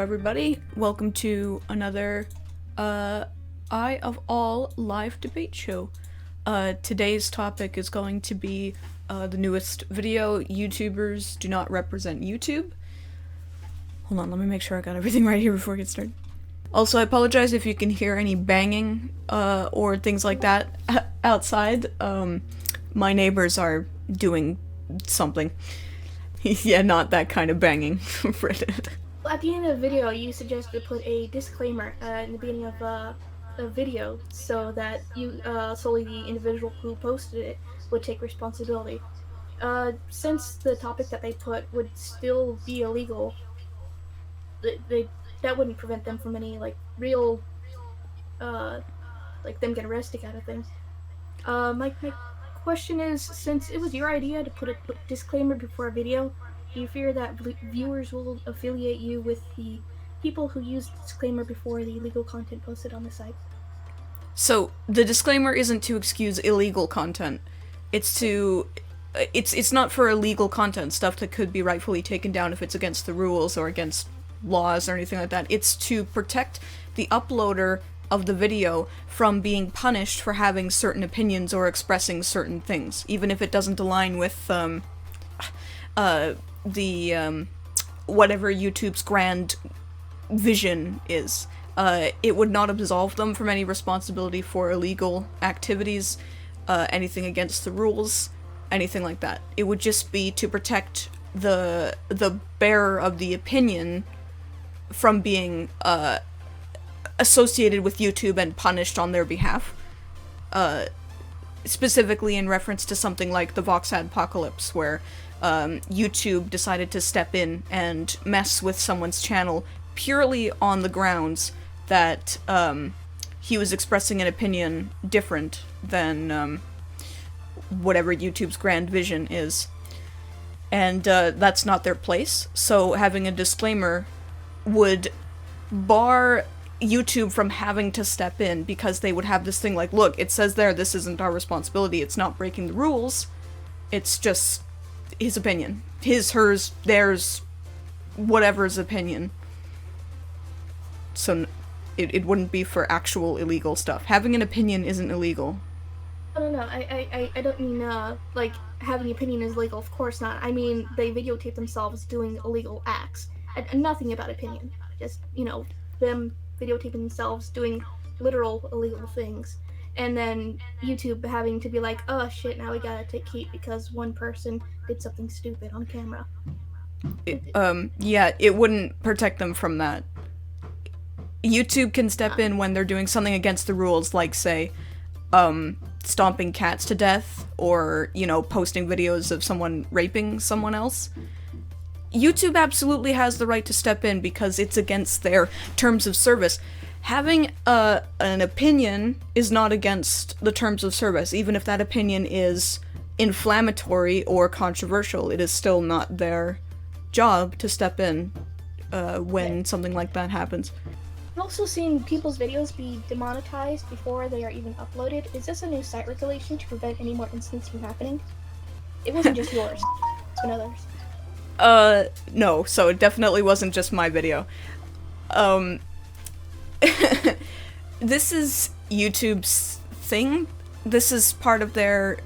everybody. Welcome to another EyeofAll live debate show. Today's topic is going to be the newest video, YouTubers do not represent YouTube. Hold on, let me make sure I got everything right here before I get started. Also, I apologize if you can hear any banging or things like that outside. My neighbors are doing something. Yeah, not that kind of banging. At the end of the video, you suggested to put a disclaimer in the beginning of a video so that you solely the individual who posted it would take responsibility. Since the topic that they put would still be illegal, that wouldn't prevent them from any real them get arrested kind of thing. My question is, since it was your idea to put a disclaimer before a video, do you fear that viewers will affiliate you with the people who use the disclaimer before the illegal content posted on the site? So, the disclaimer isn't to excuse illegal content. It's not for illegal content, stuff that could be rightfully taken down if it's against the rules or against laws or anything like that. It's to protect the uploader of the video from being punished for having certain opinions or expressing certain things, even if it doesn't align with whatever YouTube's grand vision is. It would not absolve them from any responsibility for illegal activities, anything against the rules, anything like that. It would just be to protect the bearer of the opinion from being associated with YouTube and punished on their behalf. Specifically in reference to something like the Voxadpocalypse, where YouTube decided to step in and mess with someone's channel purely on the grounds that he was expressing an opinion different than whatever YouTube's grand vision is. And that's not their place, so having a disclaimer would bar YouTube from having to step in, because they would have this thing like, look, it says there, this isn't our responsibility, it's not breaking the rules, it's just his opinion. His, hers, theirs, whatever's opinion. So it wouldn't be for actual illegal stuff. Having an opinion isn't illegal. No, I don't mean, having an opinion is legal, of course not. I mean, they videotape themselves doing illegal acts. And nothing about opinion. Just, them videotaping themselves doing literal illegal things. And then YouTube having to be like, oh shit, now we gotta take heat because one person did something stupid on camera. Yeah, it wouldn't protect them from that. YouTube can step in when they're doing something against the rules, like, say, stomping cats to death, or, posting videos of someone raping someone else. YouTube absolutely has the right to step in because it's against their terms of service. Having an opinion is not against the terms of service, even if that opinion is inflammatory or controversial. It is still not their job to step in when something like that happens. I've also seen people's videos be demonetized before they are even uploaded. Is this a new site regulation to prevent any more incidents from happening? It wasn't just yours, it's been others. No, so it definitely wasn't just my video. This is YouTube's thing. This is part of their...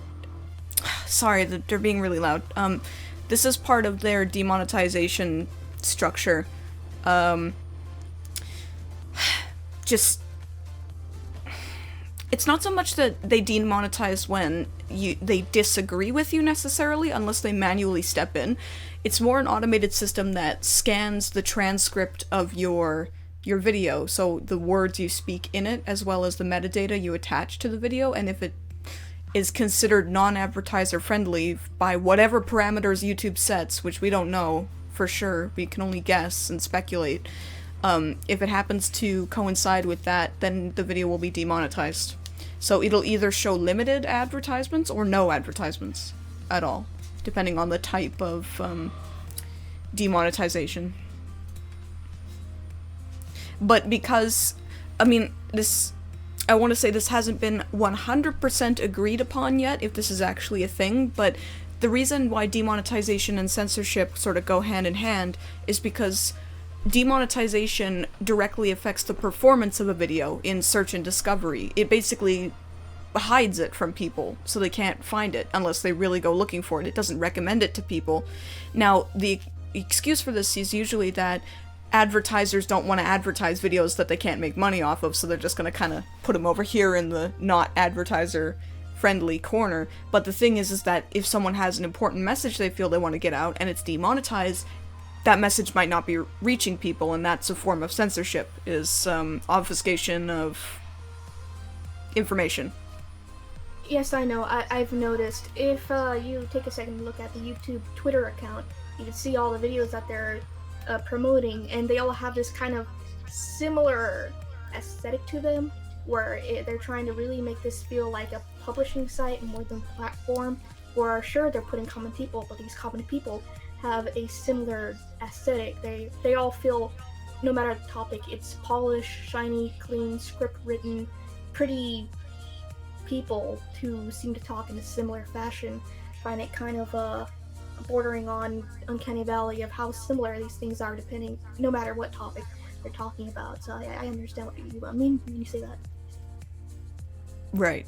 Sorry, they're being really loud. This is part of their demonetization structure. Just... It's not so much that they demonetize when they disagree with you necessarily, unless they manually step in. It's more an automated system that scans the transcript of your video, so the words you speak in it, as well as the metadata you attach to the video, and if it is considered non-advertiser friendly by whatever parameters YouTube sets, which we don't know for sure, we can only guess and speculate, if it happens to coincide with that, then the video will be demonetized. So it'll either show limited advertisements or no advertisements at all, depending on the type of demonetization. But because, I want to say this hasn't been 100% agreed upon yet, if this is actually a thing, but the reason why demonetization and censorship sort of go hand in hand is because demonetization directly affects the performance of a video in search and discovery. It basically hides it from people, so they can't find it unless they really go looking for it. It doesn't recommend it to people. Now, the excuse for this is usually that advertisers don't want to advertise videos that they can't make money off of, so they're just going to kind of put them over here in the not advertiser friendly corner. But the thing is that if someone has an important message they feel they want to get out and it's demonetized, that message might not be reaching people, and that's a form of censorship, is obfuscation of information. Yes, I know. I've noticed. If you take a second to look at the YouTube Twitter account, you can see all the videos that they're promoting, and they all have this kind of similar aesthetic to them, where they're trying to really make this feel like a publishing site more than a platform, where sure, they're putting common people, but these common people have a similar aesthetic. They all feel, no matter the topic, it's polished, shiny, clean, script written, pretty people who seem to talk in a similar fashion. Find it kind of bordering on uncanny valley of how similar these things are, depending, no matter what topic they're talking about. So I understand what you mean when you say that. Right.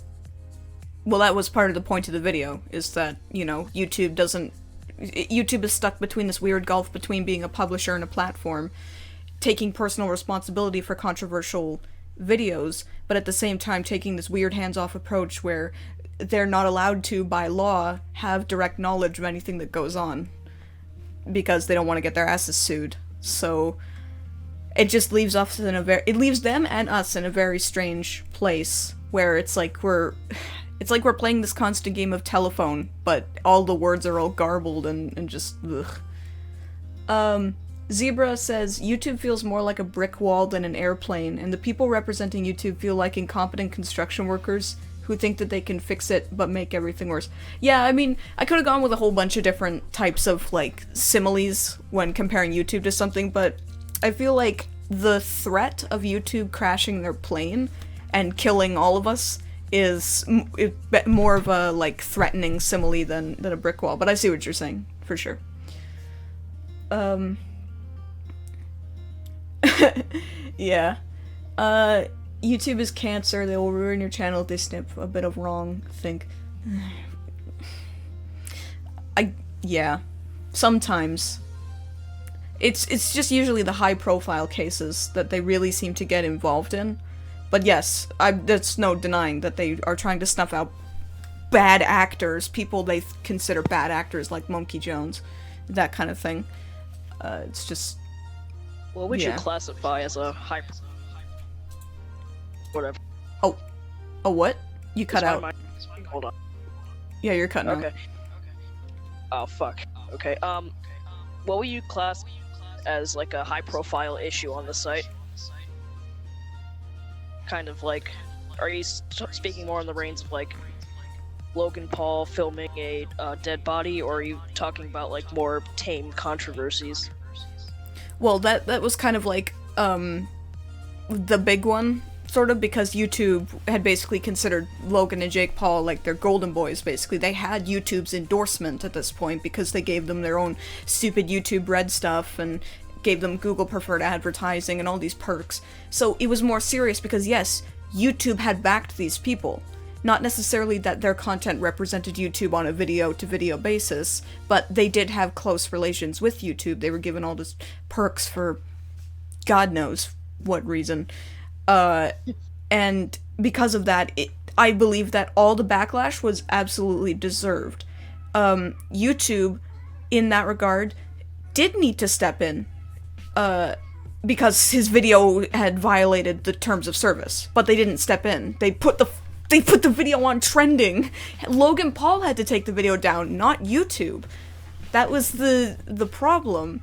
Well, that was part of the point of the video, is that, you know, YouTube is stuck between this weird gulf between being a publisher and a platform, taking personal responsibility for controversial videos, but at the same time taking this weird hands-off approach where they're not allowed to, by law, have direct knowledge of anything that goes on, because they don't want to get their asses sued. So it just leaves us it leaves them and us in a very strange place, where it's like we're playing this constant game of telephone, but all the words are all garbled and just ugh. Zebra says, YouTube feels more like a brick wall than an airplane, and the people representing YouTube feel like incompetent construction workers who think that they can fix it but make everything worse. Yeah, I mean, I could have gone with a whole bunch of different types of, like, similes when comparing YouTube to something, but I feel like the threat of YouTube crashing their plane and killing all of us is more of a, like, threatening simile than a brick wall, but I see what you're saying, for sure. Yeah. YouTube is cancer. They will ruin your channel if they snip a bit of wrong think. Yeah. Sometimes. It's just usually the high profile cases that they really seem to get involved in. But yes, there's no denying that they are trying to snuff out bad actors, people they consider bad actors like Monkey Jones, that kind of thing. It's just... What would you classify as a high... Whatever. Oh, what? You cut out. Hold on. Yeah, you're cutting out. Okay. Oh, fuck. Okay, what would you class as, like, a high-profile issue on the site? Kind of like... Are you speaking more in the reins of, like, Logan Paul filming a dead body, or are you talking about, like, more tame controversies? Well, that was kind of like, the big one, sort of, because YouTube had basically considered Logan and Jake Paul like their golden boys, basically. They had YouTube's endorsement at this point because they gave them their own stupid YouTube Red stuff and gave them Google preferred advertising and all these perks. So it was more serious because, yes, YouTube had backed these people. Not necessarily that their content represented YouTube on a video-to-video basis, but they did have close relations with YouTube. They were given all this perks for God knows what reason. And because of that, I believe that all the backlash was absolutely deserved. YouTube, in that regard, did need to step in, because his video had violated the terms of service, but they didn't step in. They put the video on trending. Logan Paul had to take the video down, not YouTube. That was the problem.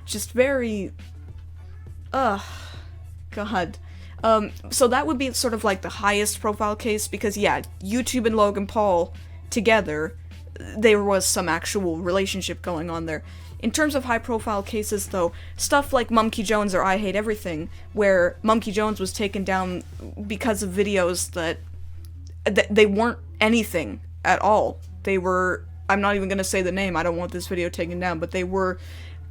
Just very... God. So that would be sort of like the highest profile case, because yeah, YouTube and Logan Paul together, there was some actual relationship going on there. In terms of high profile cases though, stuff like Monkey Jones or I Hate Everything, where Monkey Jones was taken down because of videos that they weren't anything at all. They were, I'm not even gonna say the name, I don't want this video taken down, but they were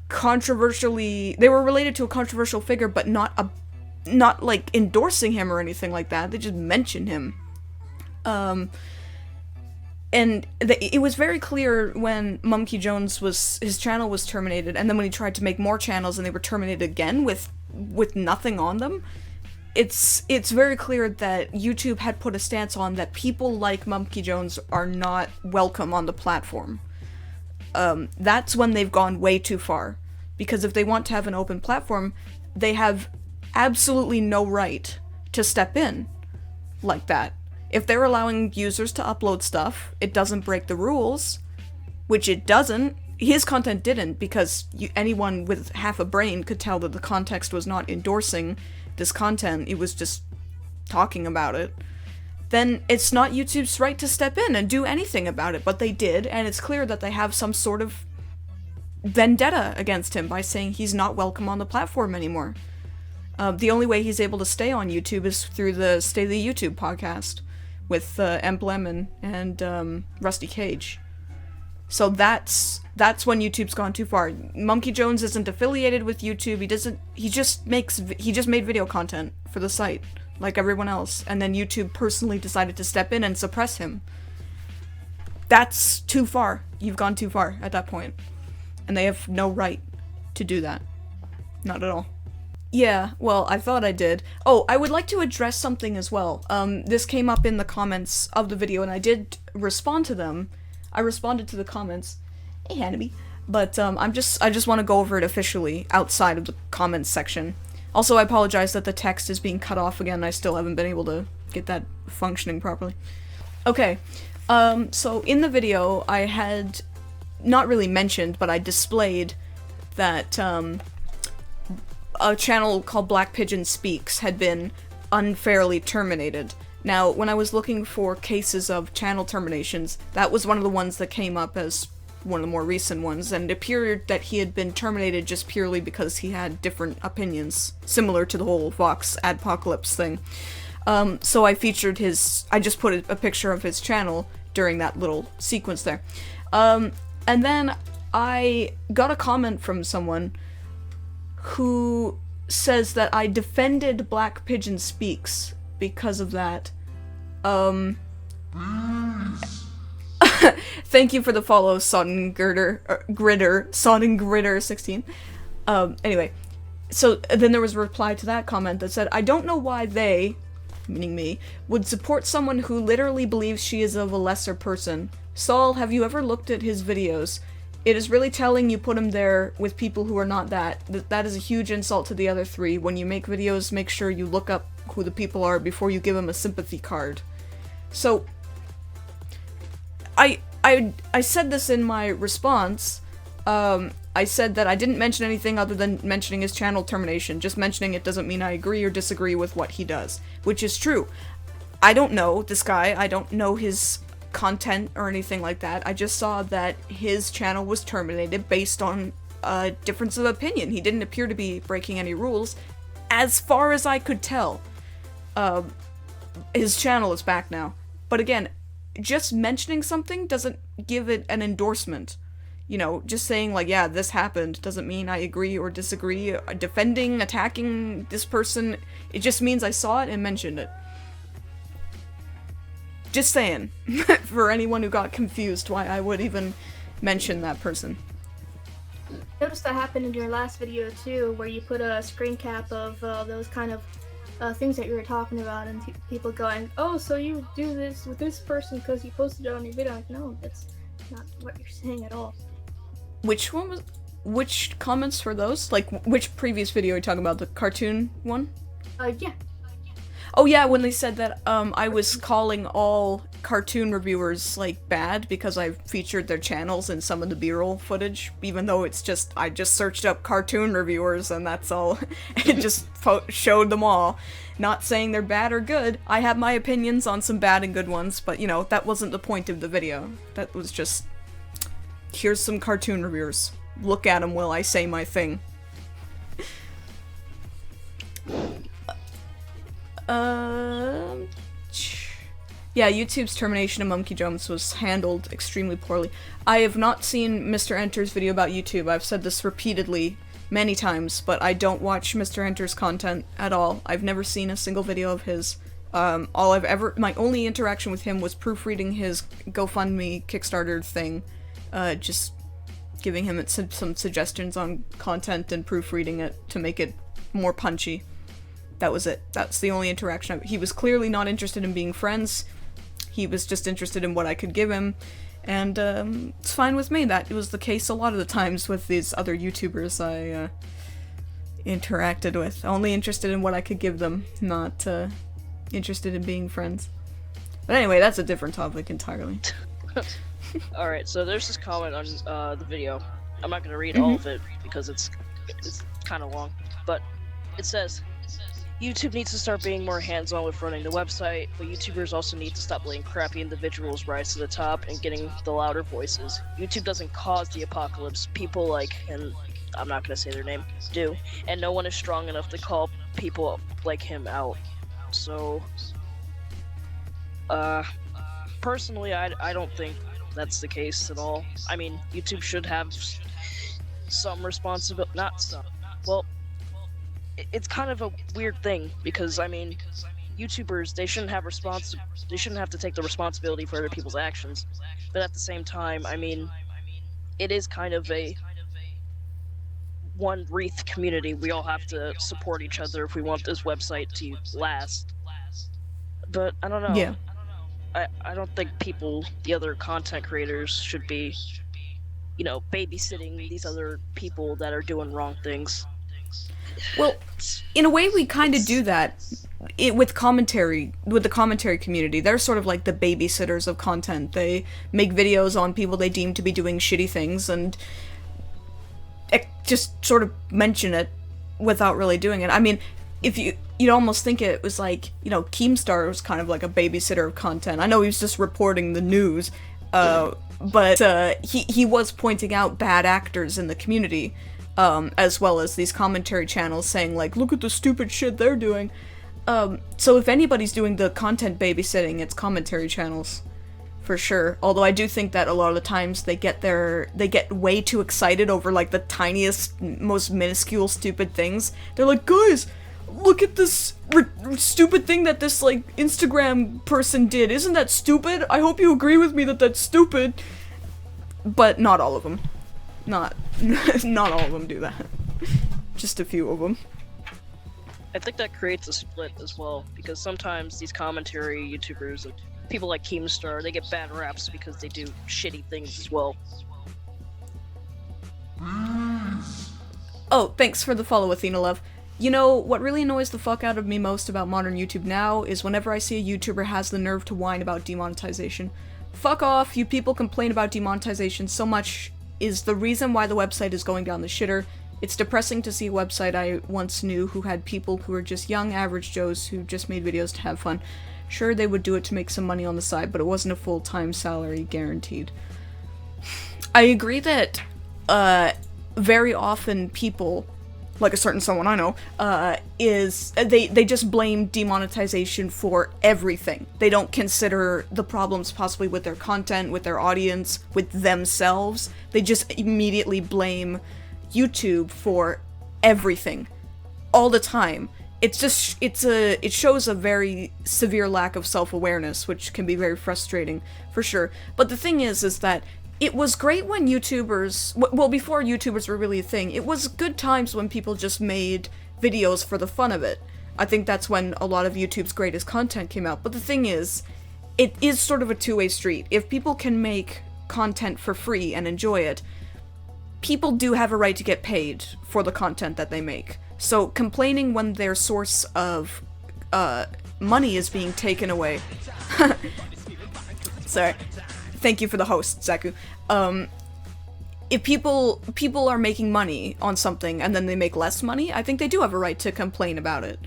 they were related to a controversial figure, but not like endorsing him or anything like that. They just mentioned him. And it was very clear when Monkey Jones his channel was terminated, and then when he tried to make more channels and they were terminated again with nothing on them, it's very clear that YouTube had put a stance on that people like Monkey Jones are not welcome on the platform. That's when they've gone way too far. Because if they want to have an open platform, they have absolutely no right to step in like that. If they're allowing users to upload stuff, it doesn't break the rules, which it doesn't. His content didn't, because anyone with half a brain could tell that the context was not endorsing this content, it was just talking about it. Then it's not YouTube's right to step in and do anything about it, but they did, and it's clear that they have some sort of vendetta against him by saying he's not welcome on the platform anymore. The only way he's able to stay on YouTube is through the Stay the YouTube podcast with Emblem and Rusty Cage. So that's when YouTube's gone too far. Monkey Jones isn't affiliated with YouTube. He just made video content for the site like everyone else, and then YouTube personally decided to step in and suppress him. That's too far. You've gone too far at that point. And they have no right to do that. Not at all. Yeah, well, I thought I did. Oh, I would like to address something as well. This came up in the comments of the video, and I did respond to them. I responded to the comments. Hey, Hanabi. But, I just want to go over it officially, outside of the comments section. Also, I apologize that the text is being cut off again. I still haven't been able to get that functioning properly. Okay, so in the video, I had not really mentioned, but I displayed that, a channel called Black Pigeon Speaks had been unfairly terminated. Now, when I was looking for cases of channel terminations, that was one of the ones that came up as one of the more recent ones, and it appeared that he had been terminated just purely because he had different opinions, similar to the whole Vox Adpocalypse thing. So I featured I just put a picture of his channel during that little sequence there. And then I got a comment from someone who says that I defended Black Pigeon Speaks because of that. Thank you for the follow, Sodengritter16. Anyway, so then there was a reply to that comment that said, I don't know why they, meaning me, would support someone who literally believes she is of a lesser person. Sol, have you ever looked at his videos? It is really telling you put him there with people who are not that. That is a huge insult to the other three. When you make videos, make sure you look up who the people are before you give them a sympathy card. So, I said this in my response. I said that I didn't mention anything other than mentioning his channel termination. Just mentioning it doesn't mean I agree or disagree with what he does. Which is true. I don't know this guy. I don't know his content or anything like that. I just saw that his channel was terminated based on a difference of opinion. He didn't appear to be breaking any rules. As far as I could tell, his channel is back now. But again, just mentioning something doesn't give it an endorsement. You know, just saying like, yeah, this happened doesn't mean I agree or disagree. Defending, attacking this person, it just means I saw it and mentioned it. Just saying, for anyone who got confused why I would even mention that person. Notice that happened in your last video too, where you put a screen cap of those kind of things that you were talking about, and people going, oh, so you do this with this person because you posted it on your video. Like, no, that's not what you're saying at all. Which comments were those? Like, which previous video are you talking about? The cartoon one? Yeah. Oh yeah, when they said that I was calling all cartoon reviewers, like, bad because I featured their channels in some of the B-roll footage, even though it's just, I just searched up cartoon reviewers and that's all. It just showed them all. Not saying they're bad or good. I have my opinions on some bad and good ones, but, you know, that wasn't the point of the video. That was just, here's some cartoon reviewers. Look at them while I say my thing. Yeah, YouTube's termination of Monkey Jumps was handled extremely poorly. I have not seen Mr. Enter's video about YouTube. I've said this repeatedly, many times, but I don't watch Mr. Enter's content at all. I've never seen a single video of his. My only interaction with him was proofreading his GoFundMe Kickstarter thing, just giving him some suggestions on content and proofreading it to make it more punchy. That was it. That's the only interaction. He was clearly not interested in being friends. He was just interested in what I could give him, and it's fine with me. That was the case a lot of the times with these other YouTubers I interacted with. Only interested in what I could give them, not interested in being friends. But anyway, that's a different topic entirely. Alright, so there's this comment on the video. I'm not gonna read all of it because it's kind of long, but it says, YouTube needs to start being more hands-on with running the website, but YouTubers also need to stop letting crappy individuals rise to the top and getting the louder voices. YouTube doesn't cause the apocalypse. People like, and I'm not gonna say their name, do, and no one is strong enough to call people like him out. So, personally, I don't think that's the case at all. I mean, YouTube should have some responsibility, not some, well, it's kind of a weird thing, because, I mean, YouTubers, they shouldn't have to take the responsibility for other people's actions, but at the same time, I mean, it is kind of a one wreath community. We all have to support each other if we want this website to last. But I don't know. Yeah. I don't think the other content creators should be, babysitting these other people that are doing wrong things. Well, in a way we kind of do that with the commentary community. They're sort of like the babysitters of content. They make videos on people they deem to be doing shitty things and just sort of mention it without really doing it. I mean, if you'd almost think it was like, Keemstar was kind of like a babysitter of content. I know he was just reporting the news, but he was pointing out bad actors in the community, as well as these commentary channels saying, like, look at the stupid shit they're doing. So if anybody's doing the content babysitting, it's commentary channels. For sure. Although I do think that a lot of the times they get way too excited over, like, the tiniest, most minuscule stupid things. They're like, guys, look at this stupid thing that this, like, Instagram person did. Isn't that stupid? I hope you agree with me that that's stupid. But not all of them. Not all of them do that. Just a few of them. I think that creates a split as well, because sometimes these commentary YouTubers and people like Keemstar, they get bad raps because they do shitty things as well. Oh, thanks for the follow, Athena Love. You know, what really annoys the fuck out of me most about modern YouTube now is whenever I see a YouTuber has the nerve to whine about demonetization. Fuck off, you people complain about demonetization so much is the reason why the website is going down the shitter. It's depressing to see a website I once knew who had people who were just young average Joes who just made videos to have fun. Sure, they would do it to make some money on the side, but it wasn't a full-time salary guaranteed. I agree that, very often people, like a certain someone I know, they just blame demonetization for everything. They don't consider the problems possibly with their content, with their audience, with themselves. They just immediately blame YouTube for everything. All the time. It shows a very severe lack of self-awareness, which can be very frustrating, for sure. But the thing is that it was great when YouTubers, well, before YouTubers were really a thing, it was good times when people just made videos for the fun of it. I think that's when a lot of YouTube's greatest content came out. But the thing is, it is sort of a two-way street. If people can make content for free and enjoy it, people do have a right to get paid for the content that they make. So complaining when their source of money is being taken away. Sorry. Thank you for the host, Zaku. If people are making money on something and then they make less money, I think they do have a right to complain about it.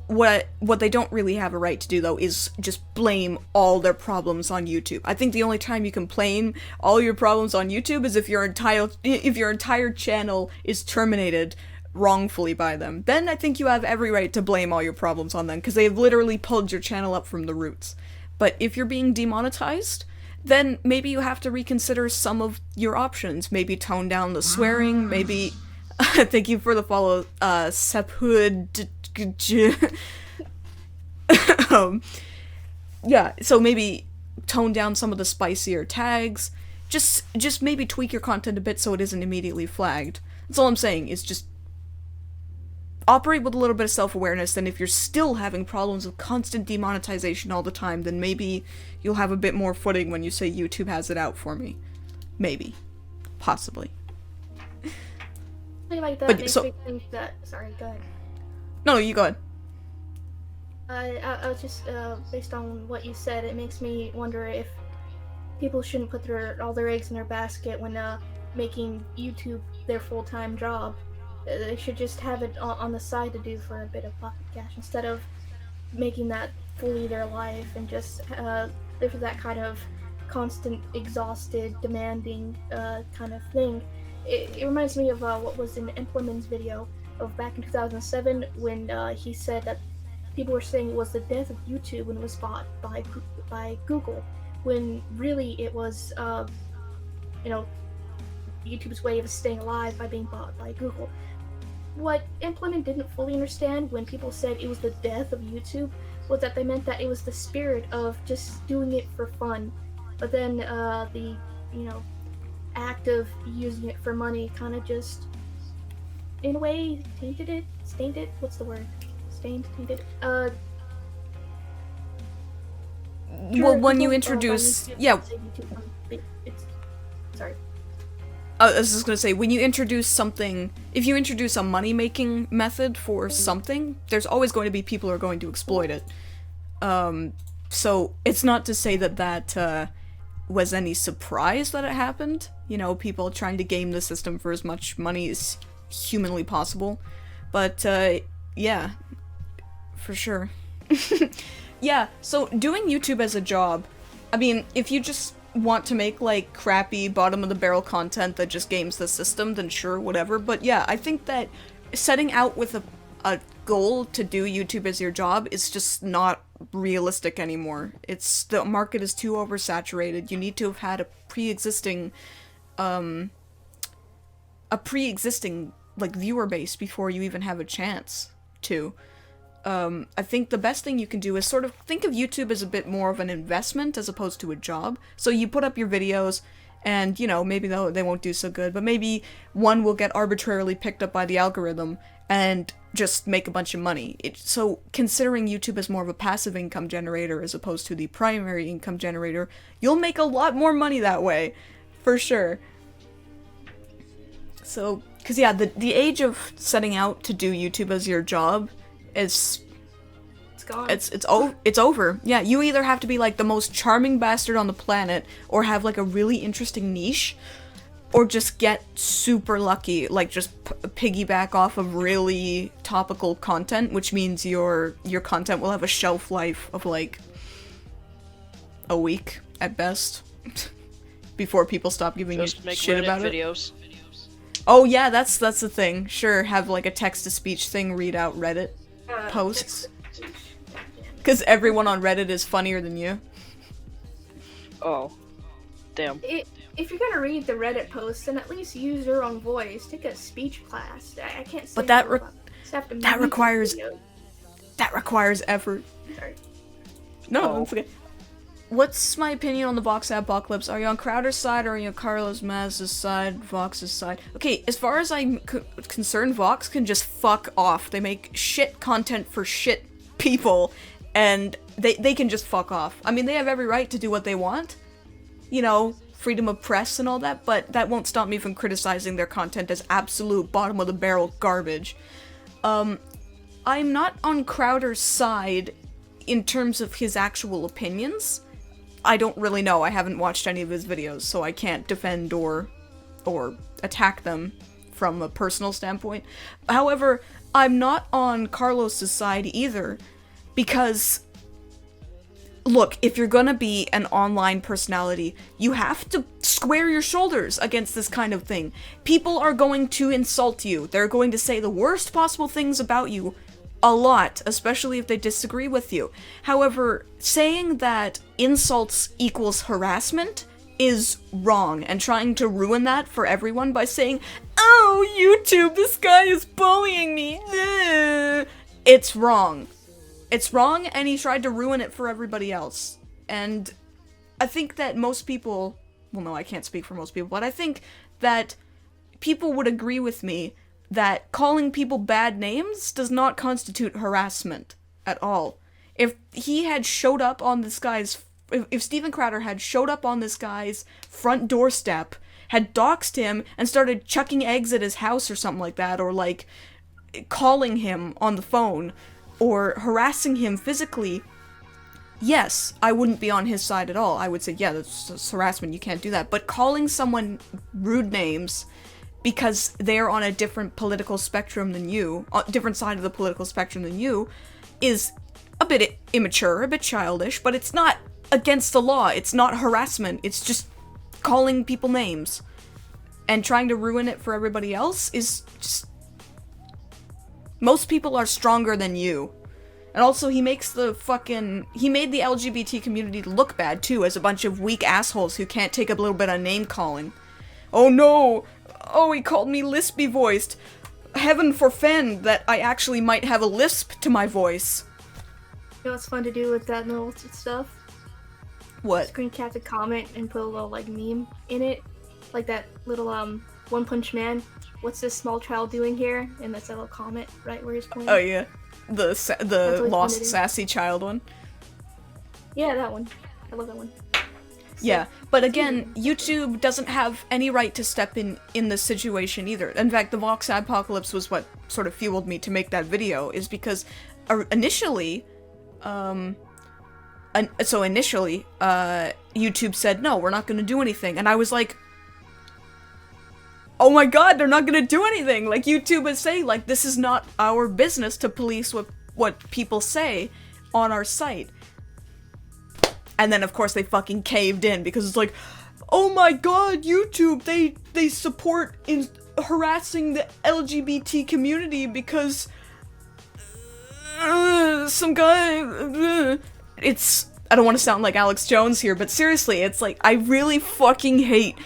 What they don't really have a right to do, though, is just blame all their problems on YouTube. I think the only time you can blame all your problems on YouTube is if your entire channel is terminated wrongfully by them. Then I think you have every right to blame all your problems on them, because they have literally pulled your channel up from the roots. But if you're being demonetized, then maybe you have to reconsider some of your options. Maybe tone down the swearing, maybe... Thank you for the follow, Sephud... yeah, so maybe tone down some of the spicier tags. Just maybe tweak your content a bit so it isn't immediately flagged. That's all I'm saying, is just operate with a little bit of self-awareness, and if you're still having problems with constant demonetization all the time, then maybe you'll have a bit more footing when you say YouTube has it out for me. Maybe. Possibly. Something like that But, makes so- me think that... Sorry, go ahead. No, you go ahead. I was just, based on what you said, it makes me wonder if people shouldn't put all their eggs in their basket when making YouTube their full-time job. They should just have it on the side to do for a bit of pocket cash instead of making that fully their life and just live for that kind of constant, exhausted, demanding kind of thing. It reminds me of what was in Implement's video of back in 2007 when he said that people were saying it was the death of YouTube when it was bought by Google, when really it was, YouTube's way of staying alive by being bought by Google. What Implement didn't fully understand when people said it was the death of YouTube was that they meant that it was the spirit of just doing it for fun. But then the act of using it for money kind of just, in a way, tainted it? Stained it? What's the word? Stained? Tainted? Well, when you introduce... Yeah. Sorry. I was just gonna say, when you introduce something, if you introduce a money-making method for something, there's always going to be people who are going to exploit it. So it's not to say that was any surprise that it happened. You know, people trying to game the system for as much money as humanly possible. But, yeah. For sure. Yeah, so doing YouTube as a job, I mean, if you just want to make, like, crappy, bottom-of-the-barrel content that just games the system, then sure, whatever. But yeah, I think that setting out with a goal to do YouTube as your job is just not realistic anymore. The market is too oversaturated. You need to have had a pre-existing, like, viewer base before you even have a chance to. I think the best thing you can do is sort of think of YouTube as a bit more of an investment as opposed to a job. So you put up your videos, and, you know, maybe they won't do so good, but maybe one will get arbitrarily picked up by the algorithm and just make a bunch of money. So considering YouTube as more of a passive income generator as opposed to the primary income generator, you'll make a lot more money that way, for sure. So, because yeah, the age of setting out to do YouTube as your job is... It's gone. It's over. Yeah, you either have to be like the most charming bastard on the planet, or have like a really interesting niche, or just get super lucky, like just piggyback off of really topical content, which means your content will have a shelf life of like a week at best before people stop giving you shit about videos. it. Oh yeah, that's the thing. Sure, have like a text-to-speech thing read out Reddit posts. Because everyone on Reddit is funnier than you. Oh. Damn. If you're gonna read the Reddit posts, then at least use your own voice. Take a speech class. I can't say But that requires effort. Sorry. No, it's okay. What's my opinion on the Vox apocalypse? Are you on Crowder's side, or are you on Carlos Maz's side, Vox's side? Okay, as far as I'm concerned, Vox can just fuck off. They make shit content for shit people, and they can just fuck off. I mean, they have every right to do what they want. You know, freedom of press and all that, but that won't stop me from criticizing their content as absolute bottom-of-the-barrel garbage. I'm not on Crowder's side in terms of his actual opinions. I don't really know. I haven't watched any of his videos, so I can't defend or attack them from a personal standpoint. However, I'm not on Carlos's side either, because look, if you're gonna be an online personality, you have to square your shoulders against this kind of thing. People are going to insult you. They're going to say the worst possible things about you a lot, especially if they disagree with you. However, saying that insults equals harassment is wrong, and trying to ruin that for everyone by saying, "Oh, YouTube, this guy is bullying me," it's wrong. It's wrong, and he tried to ruin it for everybody else. And I think that most people, well, no, I can't speak for most people, but I think that people would agree with me that calling people bad names does not constitute harassment at all. If he had showed up on this guy's, if Steven Crowder had showed up on this guy's front doorstep, had doxed him, and started chucking eggs at his house or something like that, or like calling him on the phone, or harassing him physically, yes, I wouldn't be on his side at all. I would say, yeah, that's harassment, you can't do that. But calling someone rude names because they're on a different political spectrum than you, different side of the political spectrum than you, is a bit immature, a bit childish, but it's not against the law. It's not harassment. It's just calling people names. And trying to ruin it for everybody else is just... Most people are stronger than you. And also, he made the LGBT community look bad, too, as a bunch of weak assholes who can't take a little bit of name-calling. Oh no! Oh, he called me lispy-voiced. Heaven forfend that I actually might have a lisp to my voice. You know what's fun to do with that little stuff? What? Screen cap the comment and put a little, like, meme in it. Like that little, One Punch Man. What's this small child doing here? And that's a little comment right where he's pointing. Oh, yeah. The lost sassy child one. Yeah, that one. I love that one. Yeah, but again, YouTube doesn't have any right to step in this situation either. In fact, the Vox apocalypse was what sort of fueled me to make that video, is because initially, YouTube said, no, we're not gonna do anything, and I was like, oh my god, they're not gonna do anything! Like, YouTube is saying, like, this is not our business to police what people say on our site. And then, of course, they fucking caved in, because it's like, oh my god, YouTube, they support in harassing the LGBT community because some guy... It's... I don't want to sound like Alex Jones here, but seriously, it's like, I really fucking hate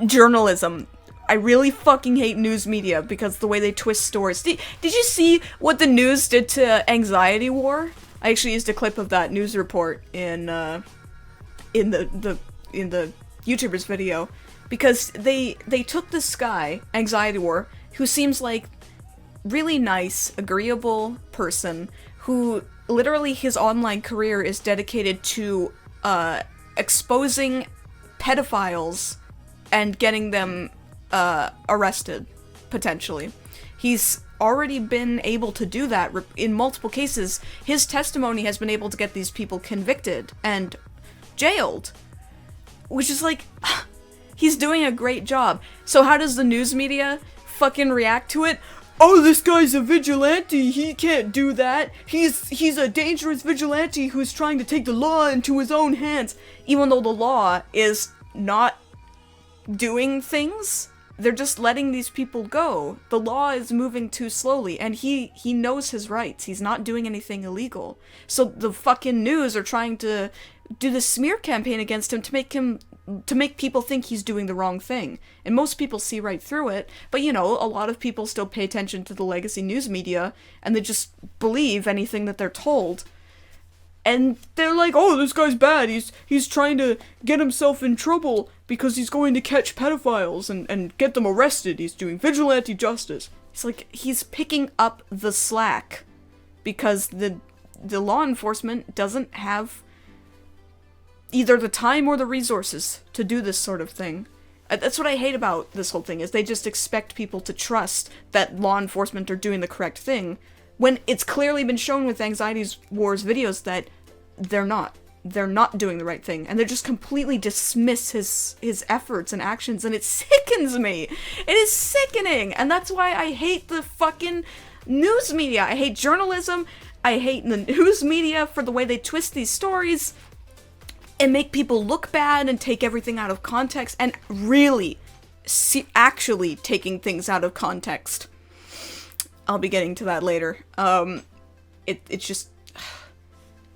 journalism. I really fucking hate news media because the way they twist stories. Did you see what the news did to Anxiety War? I actually used a clip of that news report in the YouTubers video, because they took this guy, Anxiety War, who seems like really nice, agreeable person, who literally his online career is dedicated to exposing pedophiles and getting them arrested, potentially. He's already been able to do that in multiple cases. His testimony has been able to get these people convicted and jailed, which is like, he's doing a great job. So how does the news media fucking react to it? Oh, this guy's a vigilante, he can't do that. He's a dangerous vigilante who's trying to take the law into his own hands. Even though the law is not doing things, they're just letting these people go. The law is moving too slowly, and he knows his rights. He's not doing anything illegal. So the fucking news are trying to do this smear campaign against him to make people think he's doing the wrong thing. And most people see right through it, but you know, a lot of people still pay attention to the legacy news media, and they just believe anything that they're told. And they're like, oh, this guy's bad, he's trying to get himself in trouble because he's going to catch pedophiles and get them arrested, he's doing vigilante justice. It's like, he's picking up the slack because the law enforcement doesn't have either the time or the resources to do this sort of thing. That's what I hate about this whole thing, is they just expect people to trust that law enforcement are doing the correct thing, when it's clearly been shown with Anxiety War's videos that they're not. They're not doing the right thing, and they just completely dismiss his efforts and actions, and it sickens me! It is sickening! And that's why I hate the fucking news media. I hate journalism, I hate the news media for the way they twist these stories and make people look bad and take everything out of context, and really, actually taking things out of context. I'll be getting to that later. it's just,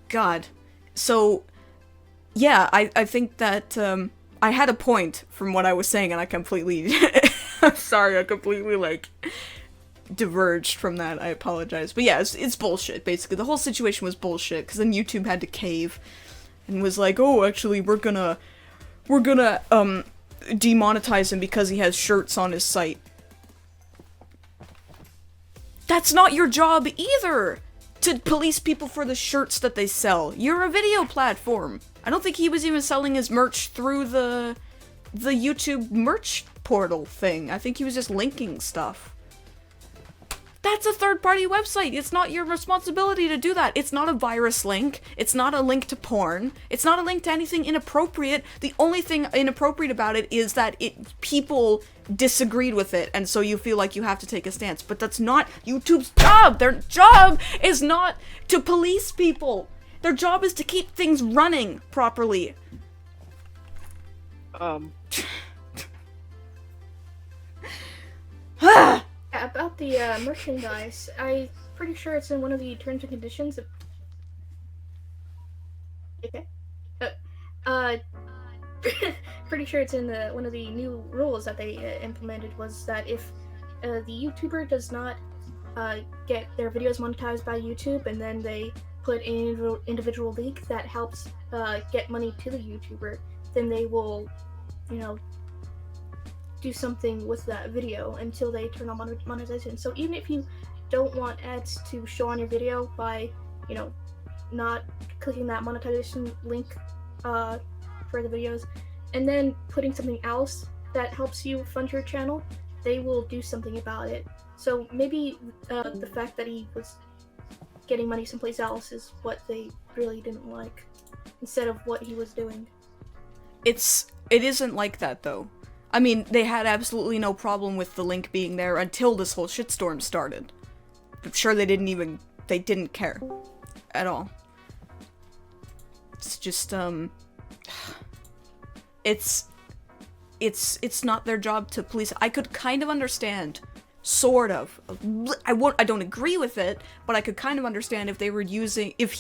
God. So, yeah, I think that, I had a point from what I was saying, and I completely, I'm sorry, I completely, like, diverged from that. I apologize. But yeah, it's bullshit, basically. The whole situation was bullshit, because then YouTube had to cave, and was like, oh, actually, we're gonna, demonetize him because he has shirts on his site. That's not your job either! To police people for the shirts that they sell. You're a video platform. I don't think he was even selling his merch through the YouTube merch portal thing. I think he was just linking stuff. That's a third-party website. It's not your responsibility to do that. It's not a virus link. It's not a link to porn. It's not a link to anything inappropriate. The only thing inappropriate about it is that people disagreed with it, and so you feel like you have to take a stance. But that's not YouTube's job! Their job is not to police people! Their job is to keep things running properly. About the merchandise, I'm pretty sure it's in one of the terms and conditions. Okay. Pretty sure it's in one of the new rules that they implemented was that if the YouTuber does not get their videos monetized by YouTube, and then they put an individual link that helps get money to the YouTuber, then they will, do something with that video until they turn on monetization. So even if you don't want ads to show on your video by, not clicking that monetization link for the videos, and then putting something else that helps you fund your channel, they will do something about it. So maybe the fact that he was getting money someplace else is what they really didn't like, instead of what he was doing. It isn't like that, though. I mean, they had absolutely no problem with the link being there until this whole shitstorm started. I'm sure they didn't care. At all. It's just, it's not their job to police. I could kind of understand, sort of. I don't agree with it, but I could kind of understand if he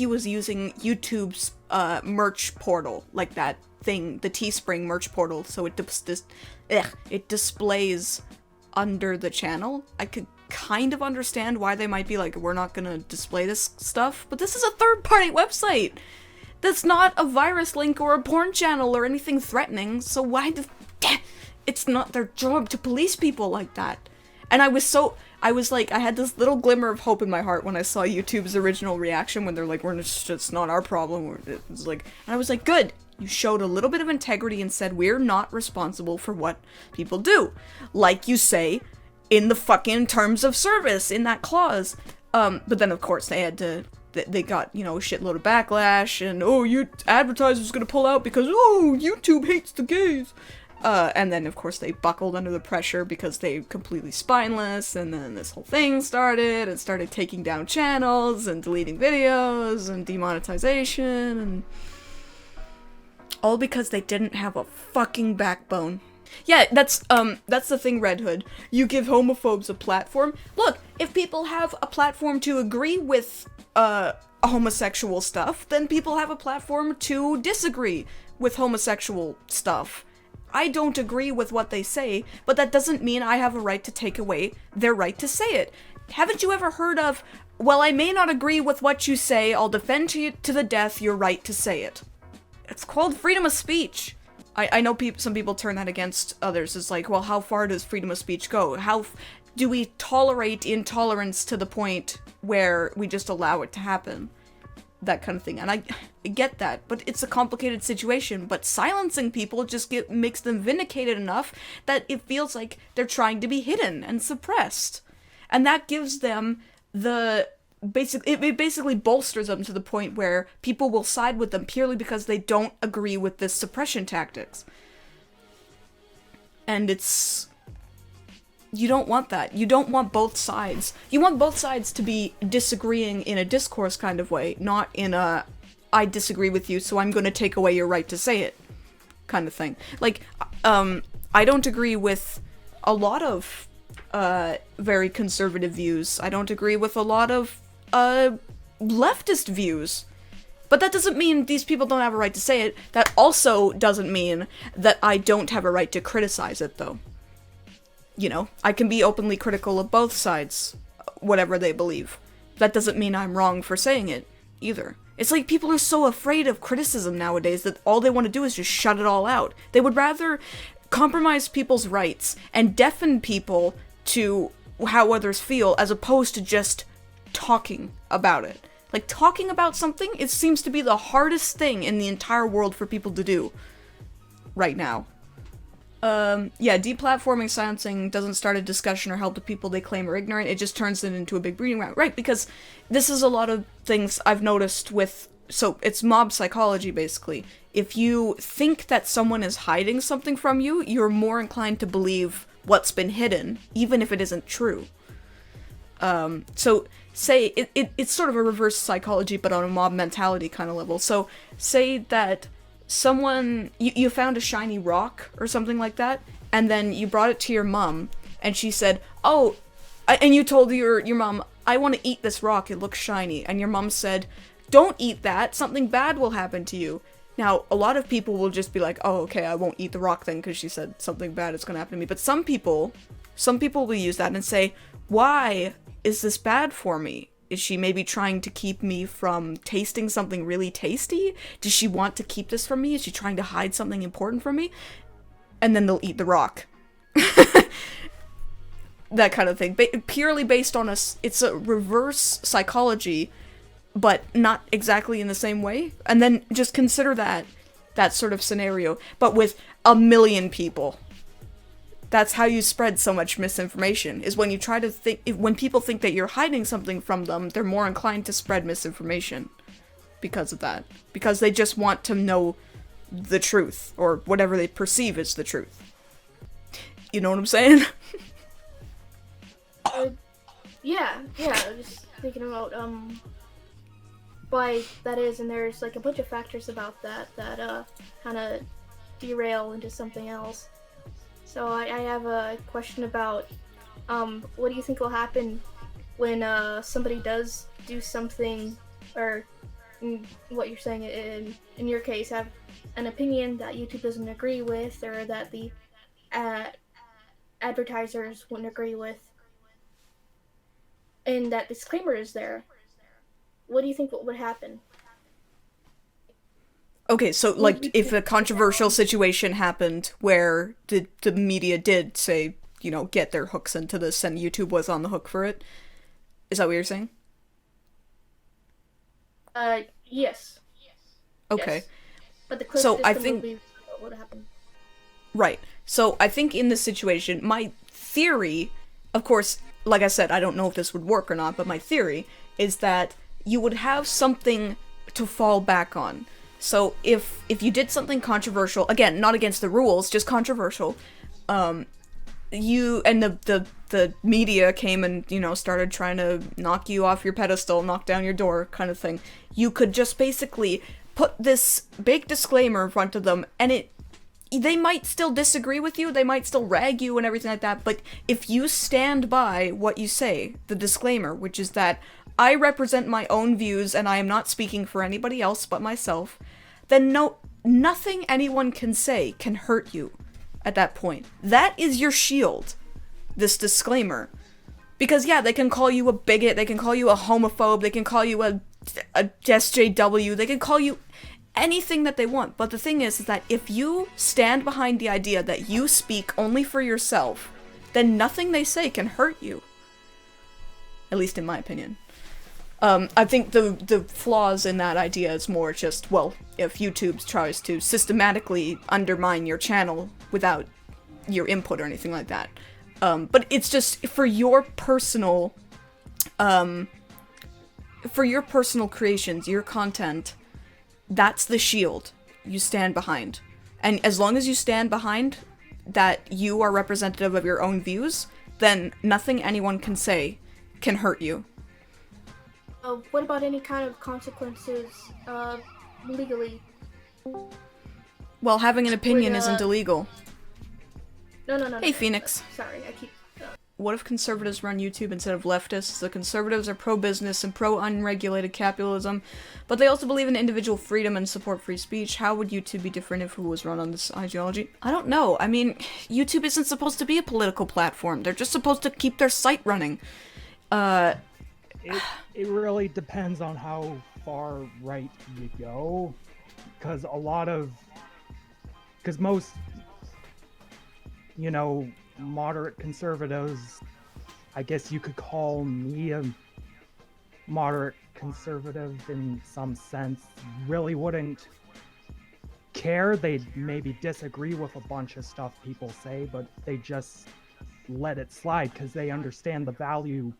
was using YouTube's, merch portal, like that thing, the Teespring merch portal, so it displays under the channel. I could kind of understand why they might be like, we're not gonna display this stuff, but this is a third-party website! That's not a virus link or a porn channel or anything threatening, so why it's not their job to police people like that. And I was like, I had this little glimmer of hope in my heart when I saw YouTube's original reaction when they're like, it's not our problem. It's like, and I was like, good! You showed a little bit of integrity and said, we're not responsible for what people do. Like you say, in the fucking terms of service, in that clause. But then, of course, they got, a shitload of backlash, and, advertisers gonna pull out because, YouTube hates the gays. And then, of course, they buckled under the pressure because they're completely spineless, and then this whole thing started, and started taking down channels, and deleting videos, and demonetization, and all because they didn't have a fucking backbone. Yeah, that's the thing, Red Hood. You give homophobes a platform. Look, if people have a platform to agree with, homosexual stuff, then people have a platform to disagree with homosexual stuff. I don't agree with what they say, but that doesn't mean I have a right to take away their right to say it. Haven't you ever heard of, well, I may not agree with what you say, I'll defend to you to the death your right to say it. It's called freedom of speech. I know some people turn that against others. It's like, well, how far does freedom of speech go? How do we tolerate intolerance to the point where we just allow it to happen? That kind of thing. And I get that, but it's a complicated situation. But silencing people just makes them vindicated enough that it feels like they're trying to be hidden and suppressed. And that gives them it basically bolsters them to the point where people will side with them purely because they don't agree with this suppression tactics. And you don't want that. You don't want both sides. You want both sides to be disagreeing in a discourse kind of way, not in a, I disagree with you, so I'm gonna take away your right to say it kind of thing. Like, I don't agree with a lot of, very conservative views. I don't agree with a lot of, leftist views. But that doesn't mean these people don't have a right to say it. That also doesn't mean that I don't have a right to criticize it, though. You know, I can be openly critical of both sides, whatever they believe. That doesn't mean I'm wrong for saying it, either. It's like people are so afraid of criticism nowadays that all they want to do is just shut it all out. They would rather compromise people's rights and deafen people to how others feel as opposed to just talking about it. Like, talking about something, it seems to be the hardest thing in the entire world for people to do right now. Yeah, deplatforming silencing doesn't start a discussion or help the people they claim are ignorant, it just turns it into a big breeding ground. Right, because this is a lot of things I've noticed with, so it's mob psychology, basically. If you think that someone is hiding something from you, you're more inclined to believe what's been hidden, even if it isn't true. So, say, it's sort of a reverse psychology, but on a mob mentality kind of level. So, say that someone, you found a shiny rock or something like that, and then you brought it to your mom, and she said, oh, and you told your mom, I want to eat this rock, it looks shiny, and your mom said, don't eat that, something bad will happen to you. Now, a lot of people will just be like, oh, okay, I won't eat the rock then, because she said something bad is going to happen to me, but some people will use that and say, why is this bad for me? Is she maybe trying to keep me from tasting something really tasty? Does she want to keep this from me? Is she trying to hide something important from me? And then they'll eat the rock. That kind of thing. Purely based on it's a reverse psychology, but not exactly in the same way. And then just consider that sort of scenario, but with 1 million people. That's how you spread so much misinformation, is when you try to think, when people think that you're hiding something from them, they're more inclined to spread misinformation because of that. Because they just want to know the truth, or whatever they perceive as the truth. You know what I'm saying? Yeah, just thinking about, why that is, and there's, like, a bunch of factors about that kind of derail into something else. So I have a question about, what do you think will happen when somebody does do something, or what you're saying in your case, have an opinion that YouTube doesn't agree with, or that the advertisers wouldn't agree with, and that disclaimer is there? What do you think would happen? Okay, so, like, if a controversial situation happened where the media did say, you know, get their hooks into this and YouTube was on the hook for it, is that what you're saying? Yes. Okay. Yes. But the clip So, I think... what would happen. Right. So, I think in this situation, my theory, of course, like I said, I don't know if this would work or not, but my theory is that you would have something to fall back on. So if you did something controversial, again, not against the rules, just controversial, you and the media came and, you know, started trying to knock you off your pedestal, knock down your door kind of thing, you could just basically put this big disclaimer in front of them, and they might still disagree with you, they might still rag you and everything like that, but if you stand by what you say, the disclaimer, which is that I represent my own views and I am not speaking for anybody else but myself, then nothing anyone can say can hurt you at that point. That is your shield, this disclaimer. Because yeah, they can call you a bigot, they can call you a homophobe, they can call you a SJW, they can call you anything that they want. But the thing is that if you stand behind the idea that you speak only for yourself, then nothing they say can hurt you. At least in my opinion. I think the flaws in that idea is more just, well, if YouTube tries to systematically undermine your channel without your input or anything like that. But it's just for your personal creations, your content, that's the shield you stand behind. And as long as you stand behind that you are representative of your own views, then nothing anyone can say can hurt you. What about any kind of consequences, legally? Well, having an opinion isn't illegal. No. Hey, Phoenix. Sorry, I keep... what if conservatives run YouTube instead of leftists? The conservatives are pro-business and pro-unregulated capitalism, but they also believe in individual freedom and support free speech. How would YouTube be different if it was run on this ideology? I don't know. I mean, YouTube isn't supposed to be a political platform. They're just supposed to keep their site running. It really depends on how far right you go, because most, moderate conservatives, I guess you could call me a moderate conservative in some sense, really wouldn't care. They'd maybe disagree with a bunch of stuff people say, but they just let it slide because they understand the value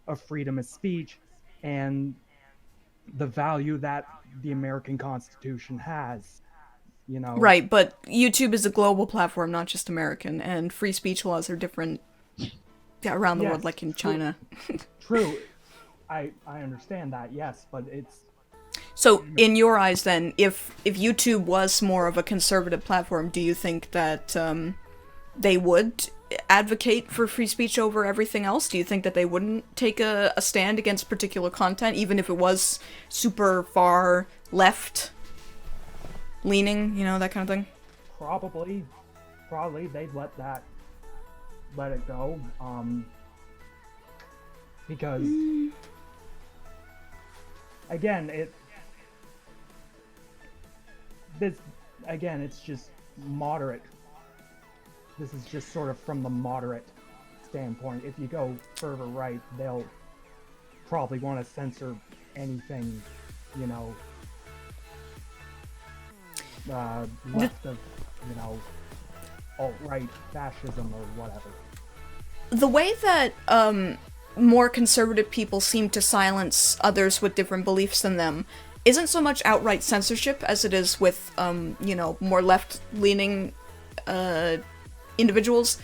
of freedom of speech and the value that the American Constitution has. Right, but YouTube is a global platform, not just American, and free speech laws are different around the world, like in China. True. I understand that, yes, but it's... So, in your eyes, then, if YouTube was more of a conservative platform, do you think that they would advocate for free speech over everything else? Do you think that they wouldn't take a stand against particular content, even if it was super far left leaning, that kind of thing? Probably they'd let it go, because again, it's just moderate. This is just sort of from the moderate standpoint. If you go further right, they'll probably want to censor anything, left of, alt-right fascism or whatever. The way that more conservative people seem to silence others with different beliefs than them isn't so much outright censorship as it is with, more left-leaning individuals.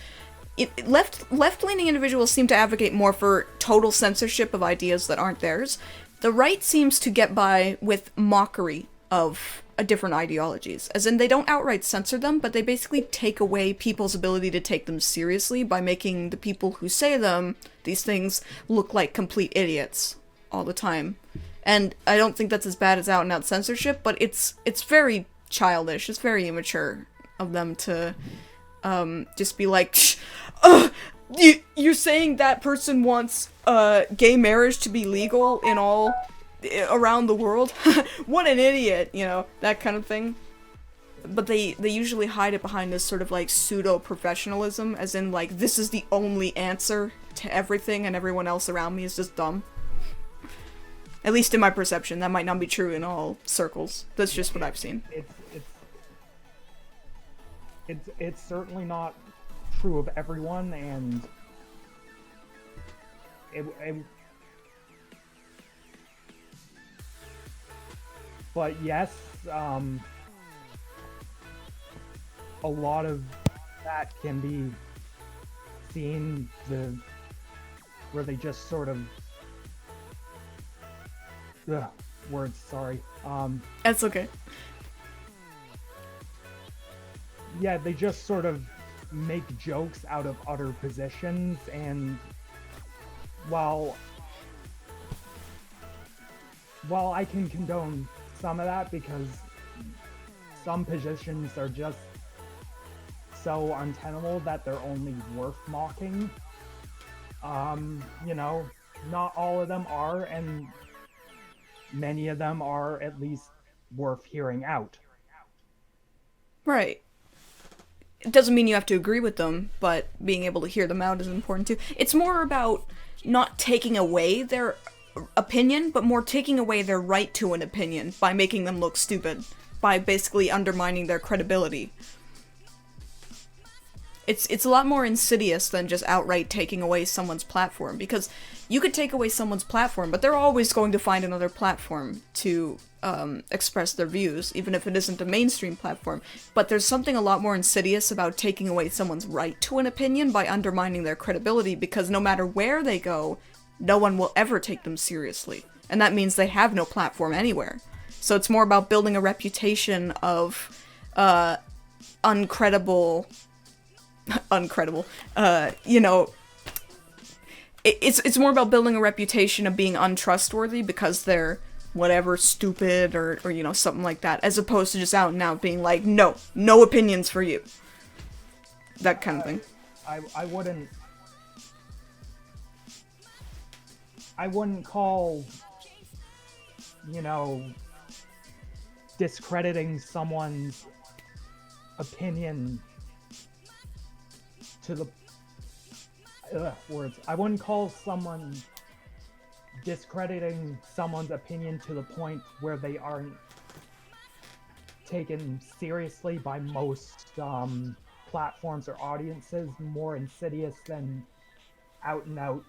Left-leaning individuals seem to advocate more for total censorship of ideas that aren't theirs. The right seems to get by with mockery of different ideologies, as in they don't outright censor them, but they basically take away people's ability to take them seriously by making the people who say these things look like complete idiots all the time. And I don't think that's as bad as out-and-out censorship, but it's very childish, it's very immature of them to just be like, you're saying that person wants gay marriage to be legal in all around the world? What an idiot, that kind of thing. But they usually hide it behind this sort of like pseudo-professionalism, as in like, this is the only answer to everything and everyone else around me is just dumb. At least in my perception. That might not be true in all circles. That's just what I've seen. It's certainly not true of everyone, and but yes, a lot of that can be seen where they just sort of words, sorry. That's okay. Yeah, they just sort of make jokes out of other positions, and while I can condone some of that because some positions are just so untenable that they're only worth mocking, not all of them are, and many of them are at least worth hearing out. Right. It doesn't mean you have to agree with them, but being able to hear them out is important too. It's more about not taking away their opinion, but more taking away their right to an opinion by making them look stupid, by basically undermining their credibility. It's a lot more insidious than just outright taking away someone's platform, because you could take away someone's platform, but they're always going to find another platform to express their views, even if it isn't a mainstream platform. But there's something a lot more insidious about taking away someone's right to an opinion by undermining their credibility, because no matter where they go, no one will ever take them seriously. And that means they have no platform anywhere. So it's more about building a reputation of uncredible, it's more about building a reputation of being untrustworthy because they're whatever, stupid, or you know, something like that, as opposed to just out and out being like, no opinions for you. That kind of thing. I wouldn't call, you know, discrediting someone's opinion to the I wouldn't call someone discrediting someone's opinion to the point where they aren't taken seriously by most platforms or audiences more insidious than out and out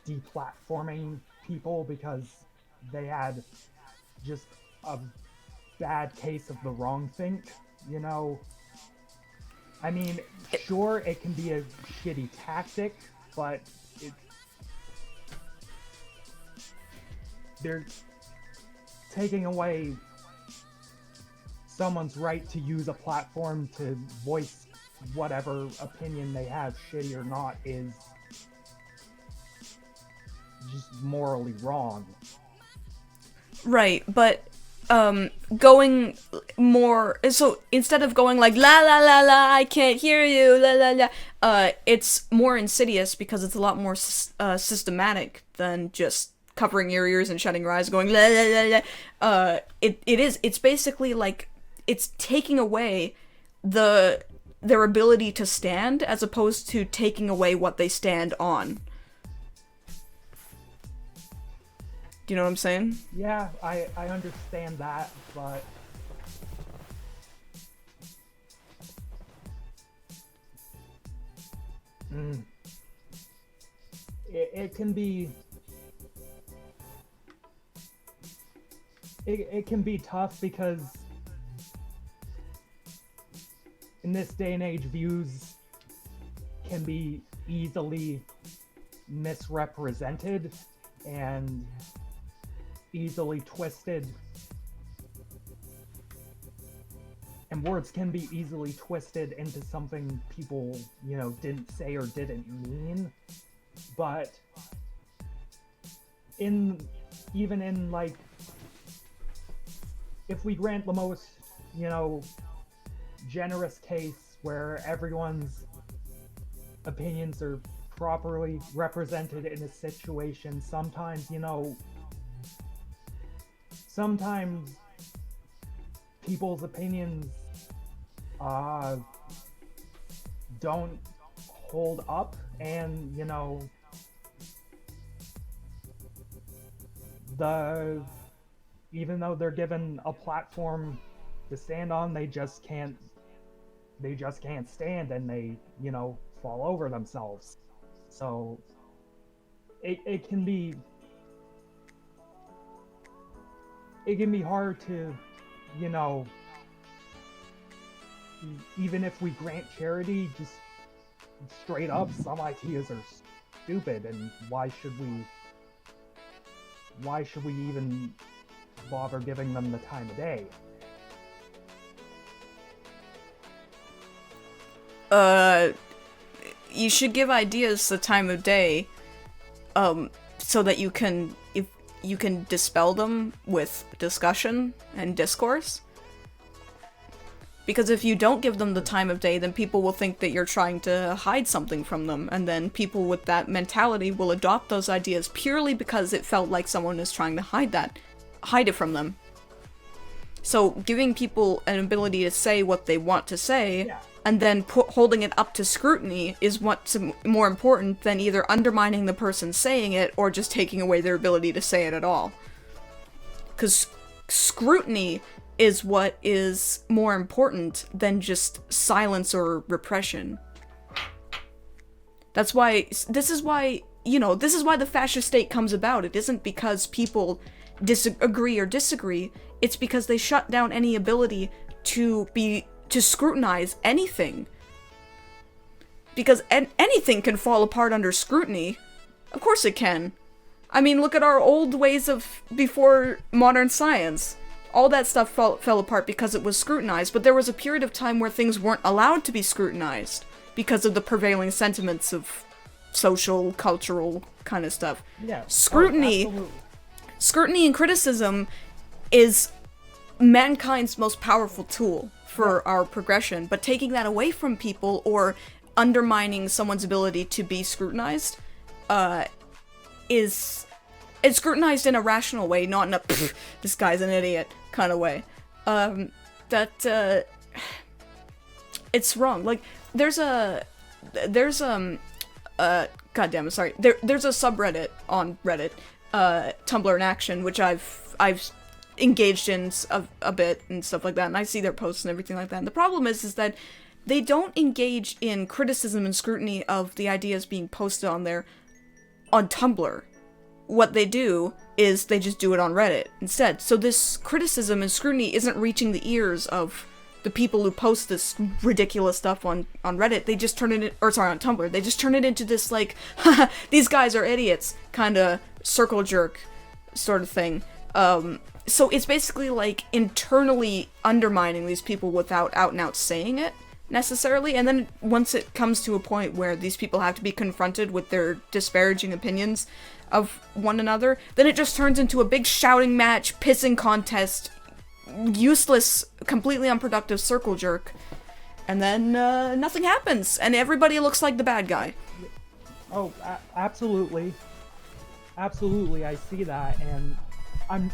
deplatforming people because they had just a bad case of the wrong think, you know. I mean, sure, it can be a shitty tactic, but they're taking away someone's right to use a platform to voice whatever opinion they have, shitty or not, is just morally wrong. Right, but going more, so instead of going like la la la la, I can't hear you, la la la, it's more insidious because it's a lot more systematic than just covering your ears and shutting your eyes going la la la la. It's basically like it's taking away their ability to stand as opposed to taking away what they stand on. Do you know what I'm saying? Yeah, I understand that, but it can be it can be tough because in this day and age, views can be easily misrepresented and easily twisted, and words can be easily twisted into something people, you know, didn't say or didn't mean. But even in like, if we grant the most, you know, generous case where everyone's opinions are properly represented in a situation, sometimes, you know, sometimes people's opinions don't hold up, and, you know, even though they're given a platform to stand on, they just can't stand, and they, you know, fall over themselves. So it can be hard to, you know, even if we grant charity, just straight up, some ideas are stupid, and why should we even bother giving them the time of day? You should give ideas the time of day, so that you can dispel them with discussion and discourse. Because if you don't give them the time of day, then people will think that you're trying to hide something from them, and then people with that mentality will adopt those ideas purely because it felt like someone is trying to hide it from them. So giving people an ability to say what they want to say, Yeah. and then holding it up to scrutiny is what's more important than either undermining the person saying it or just taking away their ability to say it at all. Because scrutiny is what is more important than just silence or repression. This is why the fascist state comes about. It isn't because people agree or disagree, it's because they shut down any ability to scrutinize anything. Because anything can fall apart under scrutiny. Of course it can. I mean, look at our old ways of before modern science. All that stuff fell apart because it was scrutinized, but there was a period of time where things weren't allowed to be scrutinized because of the prevailing sentiments of social, cultural kind of stuff. Yeah. Scrutiny, absolutely. scrutiny and criticism is mankind's most powerful tool for our progression, but taking that away from people or undermining someone's ability to be scrutinized is it's scrutinized in a rational way, not in a this guy's an idiot kind of way. It's wrong. Like there's goddamn, sorry. There's a subreddit on Reddit, Tumblr in Action, which I've engaged in a bit and stuff like that, and I see their posts and everything like that. And the problem is that they don't engage in criticism and scrutiny of the ideas being posted on there on Tumblr. What they do is they just do it on Reddit instead. So this criticism and scrutiny isn't reaching the ears of the people who post this ridiculous stuff on Reddit. They just turn it on Tumblr. They just turn it into this like, haha, these guys are idiots kind of circle jerk sort of thing. So it's basically like internally undermining these people without out and out saying it necessarily, and then once it comes to a point where these people have to be confronted with their disparaging opinions of one another, then it just turns into a big shouting match, pissing contest, useless, completely unproductive circle jerk, and then nothing happens, and everybody looks like the bad guy. Oh, absolutely. Absolutely, I see that, and I'm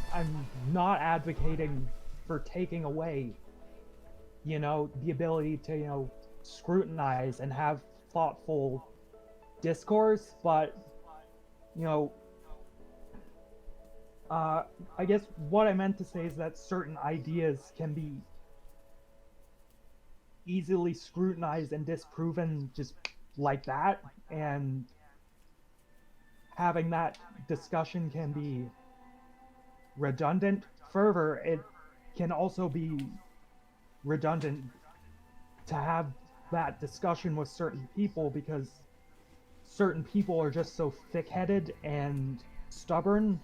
not advocating for taking away, the ability to, scrutinize and have thoughtful discourse, but, I guess what I meant to say is that certain ideas can be easily scrutinized and disproven just like that, and having that discussion can be redundant. Further, it can also be redundant to have that discussion with certain people because certain people are just so thick-headed and stubborn.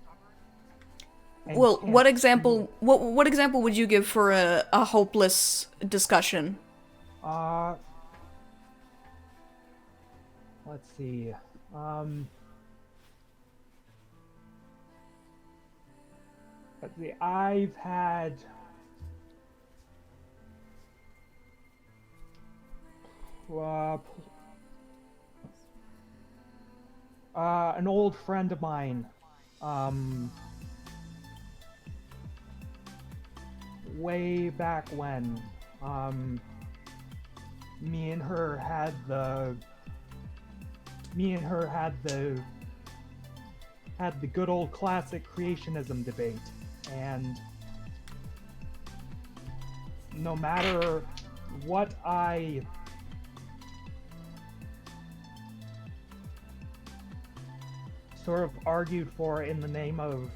And well, what example would you give for a hopeless discussion? Let's see. Let's see. I've had an old friend of mine, way back when, me and her had the good old classic creationism debate, and no matter what I sort of argued for in the name of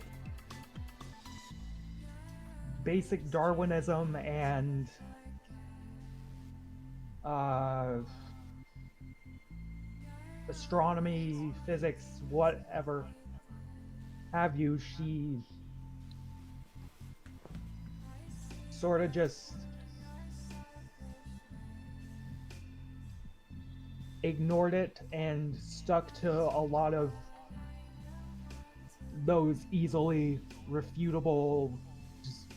basic Darwinism and astronomy, physics, whatever have you, she sort of just ignored it and stuck to a lot of those easily refutable just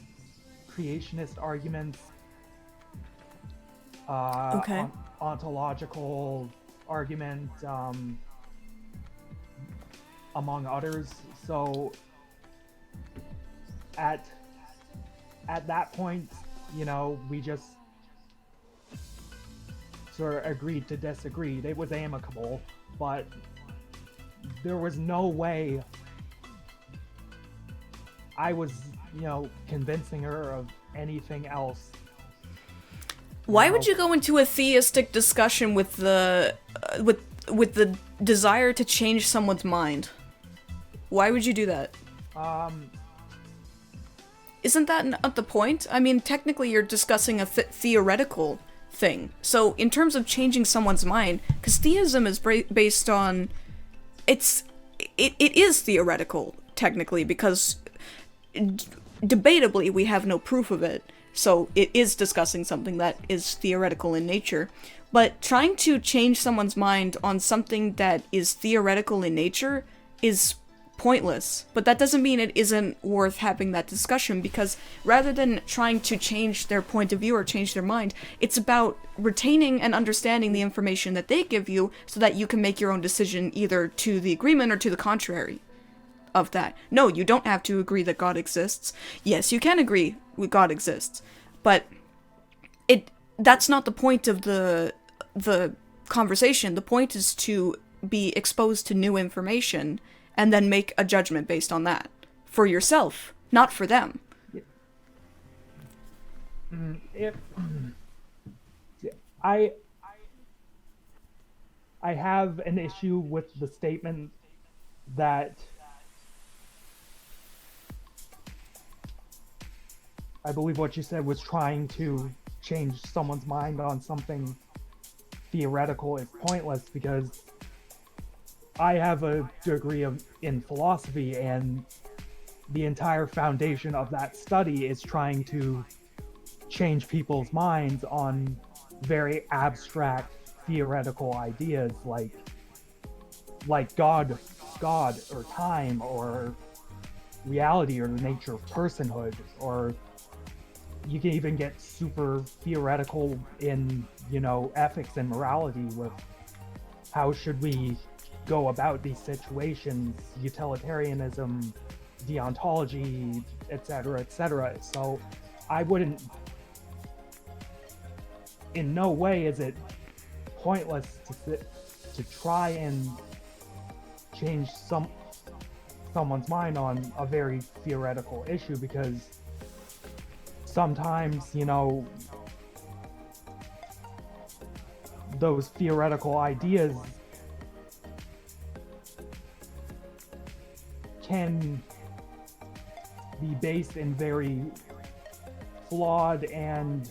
creationist arguments, Okay. ontological argument, among others. So at that point, we just sort of agreed to disagree. It was amicable, but there was no way I was, convincing her of anything else. Why would you go into a theistic discussion with the desire to change someone's mind? Why would you do that? Isn't that not the point? I mean, technically you're discussing a theoretical thing. So in terms of changing someone's mind, because theism is based on... It is theoretical, technically, because debatably we have no proof of it. So it is discussing something that is theoretical in nature. But trying to change someone's mind on something that is theoretical in nature is pointless. But that doesn't mean it isn't worth having that discussion, because rather than trying to change their point of view or change their mind, it's about retaining and understanding the information that they give you so that you can make your own decision either to the agreement or to the contrary of that. No, you don't have to agree that God exists. Yes, you can agree with God exists, but that's not the point of the conversation. The point is to be exposed to new information and then make a judgment based on that for yourself, not for them. I have an issue with the statement that I believe what you said was trying to change someone's mind on something theoretical is pointless, because I have a degree in philosophy, and the entire foundation of that study is trying to change people's minds on very abstract theoretical ideas like God or time or reality or the nature of personhood, or you can even get super theoretical in, ethics and morality with how should we go about these situations, utilitarianism, deontology, etc., etc. So I wouldn't, in no way is it pointless to try and change someone's mind on a very theoretical issue, because sometimes, those theoretical ideas can be based in very flawed and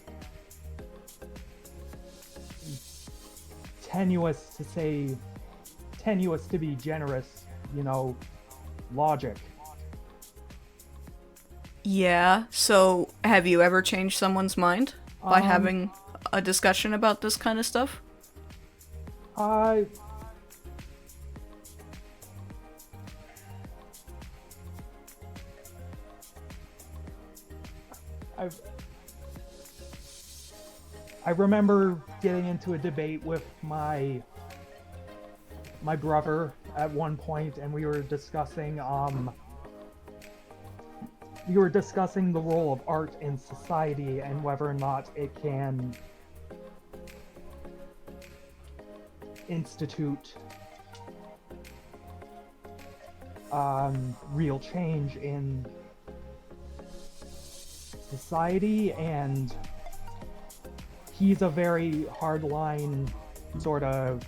tenuous to be generous, logic. Yeah, so have you ever changed someone's mind by having a discussion about this kind of stuff? I remember getting into a debate with my brother at one point, and we were discussing the role of art in society and whether or not it can institute real change in society. And he's a very hardline sort of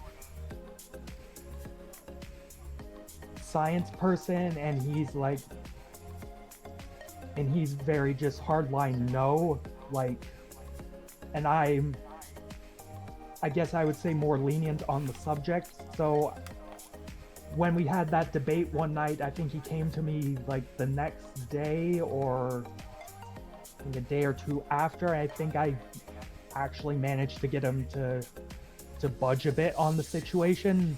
science person, and he's very just hardline no, and I guess I would say more lenient on the subject. So when we had that debate one night, I think he came to me the next day, or a day or two after. I think I actually managed to get him to budge a bit on the situation.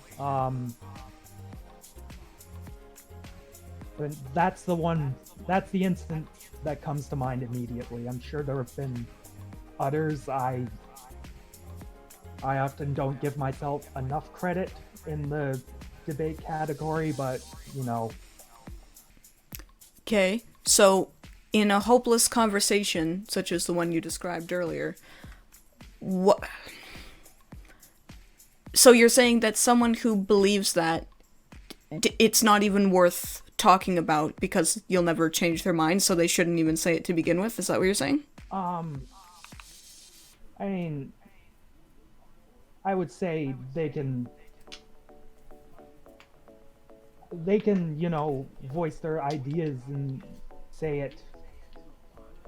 But that's the instance that comes to mind immediately. I'm sure there have been others. I often don't give myself enough credit in the debate category, but Okay, so in a hopeless conversation, such as the one you described earlier, so you're saying that someone who believes that it's not even worth talking about because you'll never change their mind, so they shouldn't even say it to begin with? Is that what you're saying? I mean, I would say they can voice their ideas and say it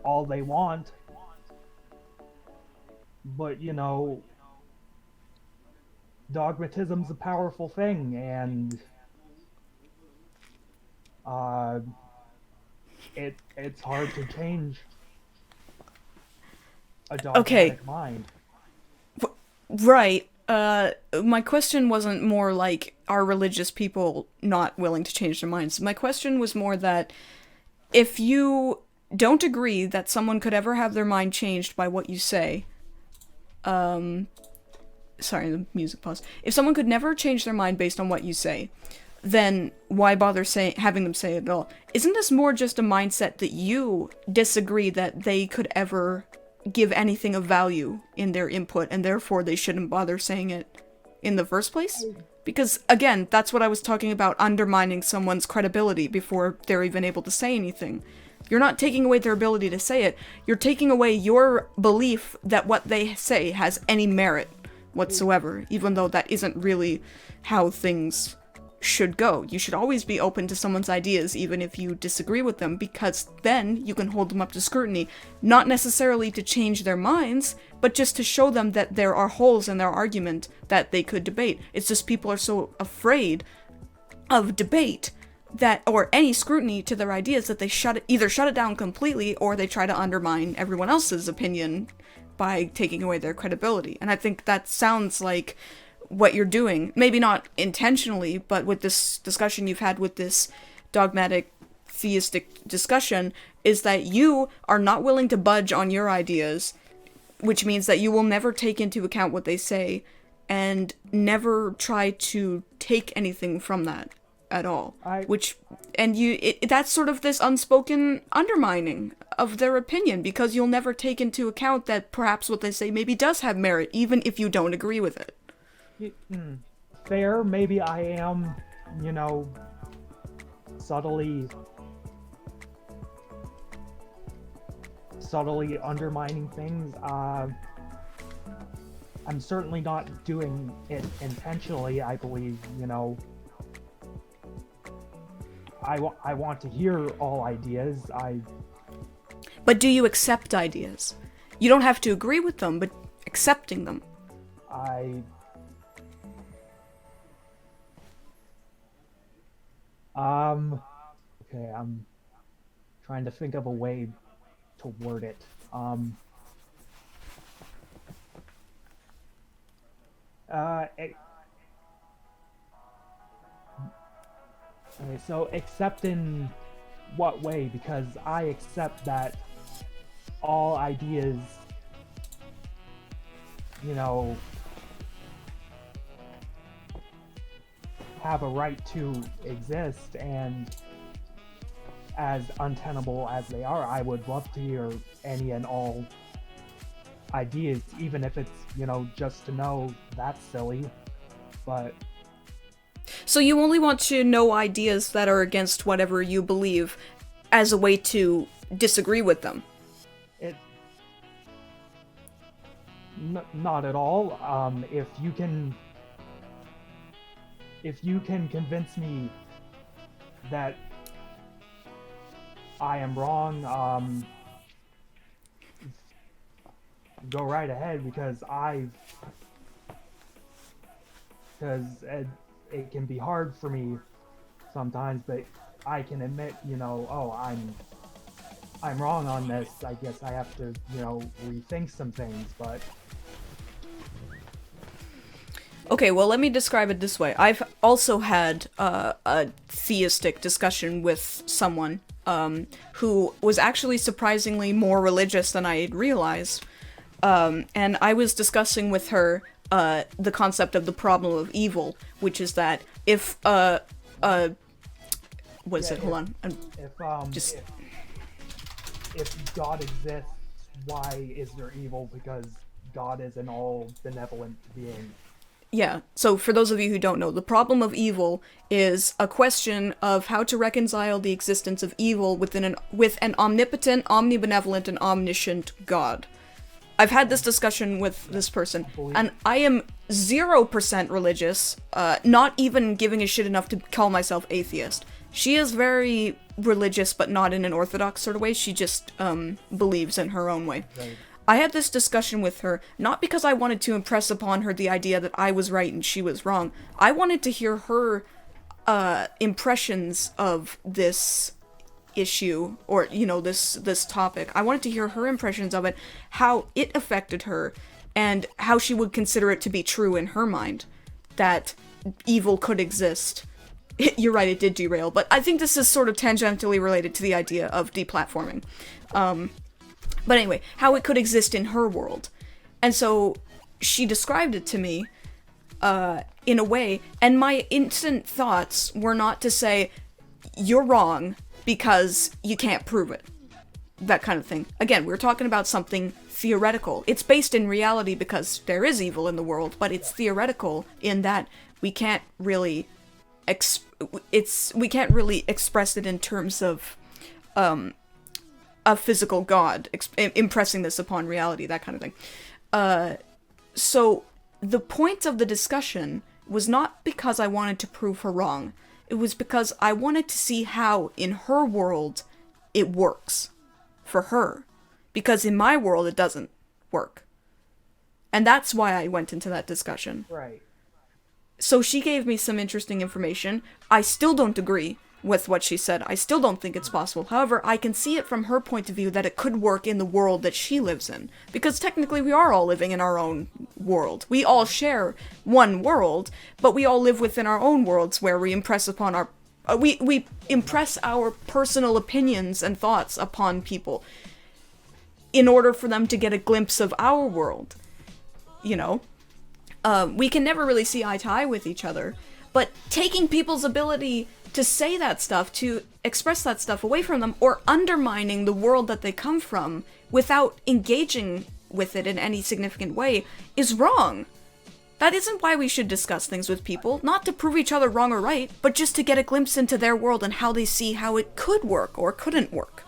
all they want, but dogmatism's a powerful thing, and it's hard to change a dogmatic mind. Right. My question wasn't more like, are religious people not willing to change their minds? My question was more that if you don't agree that someone could ever have their mind changed by what you say, sorry, the music paused. If someone could never change their mind based on what you say, then why bother having them say it at all? Isn't this more just a mindset that you disagree that they could ever give anything of value in their input, and therefore they shouldn't bother saying it in the first place? Because, again, that's what I was talking about, undermining someone's credibility before they're even able to say anything. You're not taking away their ability to say it, you're taking away your belief that what they say has any merit whatsoever, even though that isn't really how things should go. You should always be open to someone's ideas, even if you disagree with them, because then you can hold them up to scrutiny, not necessarily to change their minds, but just to show them that there are holes in their argument that they could debate. It's just people are so afraid of debate that, or any scrutiny to their ideas, that they either shut it down completely, or they try to undermine everyone else's opinion by taking away their credibility. And I think that sounds like what you're doing, maybe not intentionally, but with this discussion you've had with this dogmatic theistic discussion, is that you are not willing to budge on your ideas, which means that you will never take into account what they say and never try to take anything from that at all. That's sort of this unspoken undermining of their opinion, because you'll never take into account that perhaps what they say maybe does have merit, even if you don't agree with it. Fair, maybe I am, subtly undermining things. I'm certainly not doing it intentionally, I believe, I want to hear all ideas. But do you accept ideas? You don't have to agree with them, but accepting them. Okay, I'm trying to think of a way to word it. Okay, so accept in what way? Because I accept that all ideas, have a right to exist, and as untenable as they are, I would love to hear any and all ideas, even if it's, just to know that's silly, but... So you only want to know ideas that are against whatever you believe as a way to disagree with them? Not at all. If you can convince me that I am wrong, go right ahead, because it can be hard for me sometimes, but I can admit, I'm wrong on this. I guess I have to, rethink some things, but... Okay, well, let me describe it this way. I've also had a theistic discussion with someone who was actually surprisingly more religious than I had realized. And I was discussing with her the concept of the problem of evil, which is that if hold on. If God exists, why is there evil? Because God is an all-benevolent being. Yeah, so for those of you who don't know, the problem of evil is a question of how to reconcile the existence of evil with an omnipotent, omnibenevolent, and omniscient God. I've had this discussion with this person, and I am 0% religious, not even giving a shit enough to call myself atheist. She is very religious, but not in an orthodox sort of way. She just believes in her own way. Right. I had this discussion with her, not because I wanted to impress upon her the idea that I was right and she was wrong. I wanted to hear her impressions of this issue, or, this topic. I wanted to hear her impressions of it, how it affected her, and how she would consider it to be true in her mind, that evil could exist. You're right, it did derail, but I think this is sort of tangentially related to the idea of deplatforming. But anyway, how it could exist in her world. And so she described it to me in a way, and my instant thoughts were not to say, you're wrong because you can't prove it. That kind of thing. Again, we're talking about something theoretical. It's based in reality because there is evil in the world, but it's theoretical in that we can't really express it in terms of a physical god impressing this upon reality, that kind of thing. So the point of the discussion was not because I wanted to prove her wrong. It was because I wanted to see how, in her world, it works. For her. Because in my world, it doesn't work. And that's why I went into that discussion. Right. So she gave me some interesting information. I still don't agree with what she said. I still don't think it's possible. However, I can see it from her point of view that it could work in the world that she lives in. Because technically we are all living in our own world. We all share one world, but we all live within our own worlds where we impress upon our... we impress our personal opinions and thoughts upon people in order for them to get a glimpse of our world. You know? We can never really see eye to eye with each other, but taking people's ability to say that stuff, to express that stuff away from them, or undermining the world that they come from without engaging with it in any significant way, is wrong. That isn't why we should discuss things with people, not to prove each other wrong or right, but just to get a glimpse into their world and how they see how it could work or couldn't work.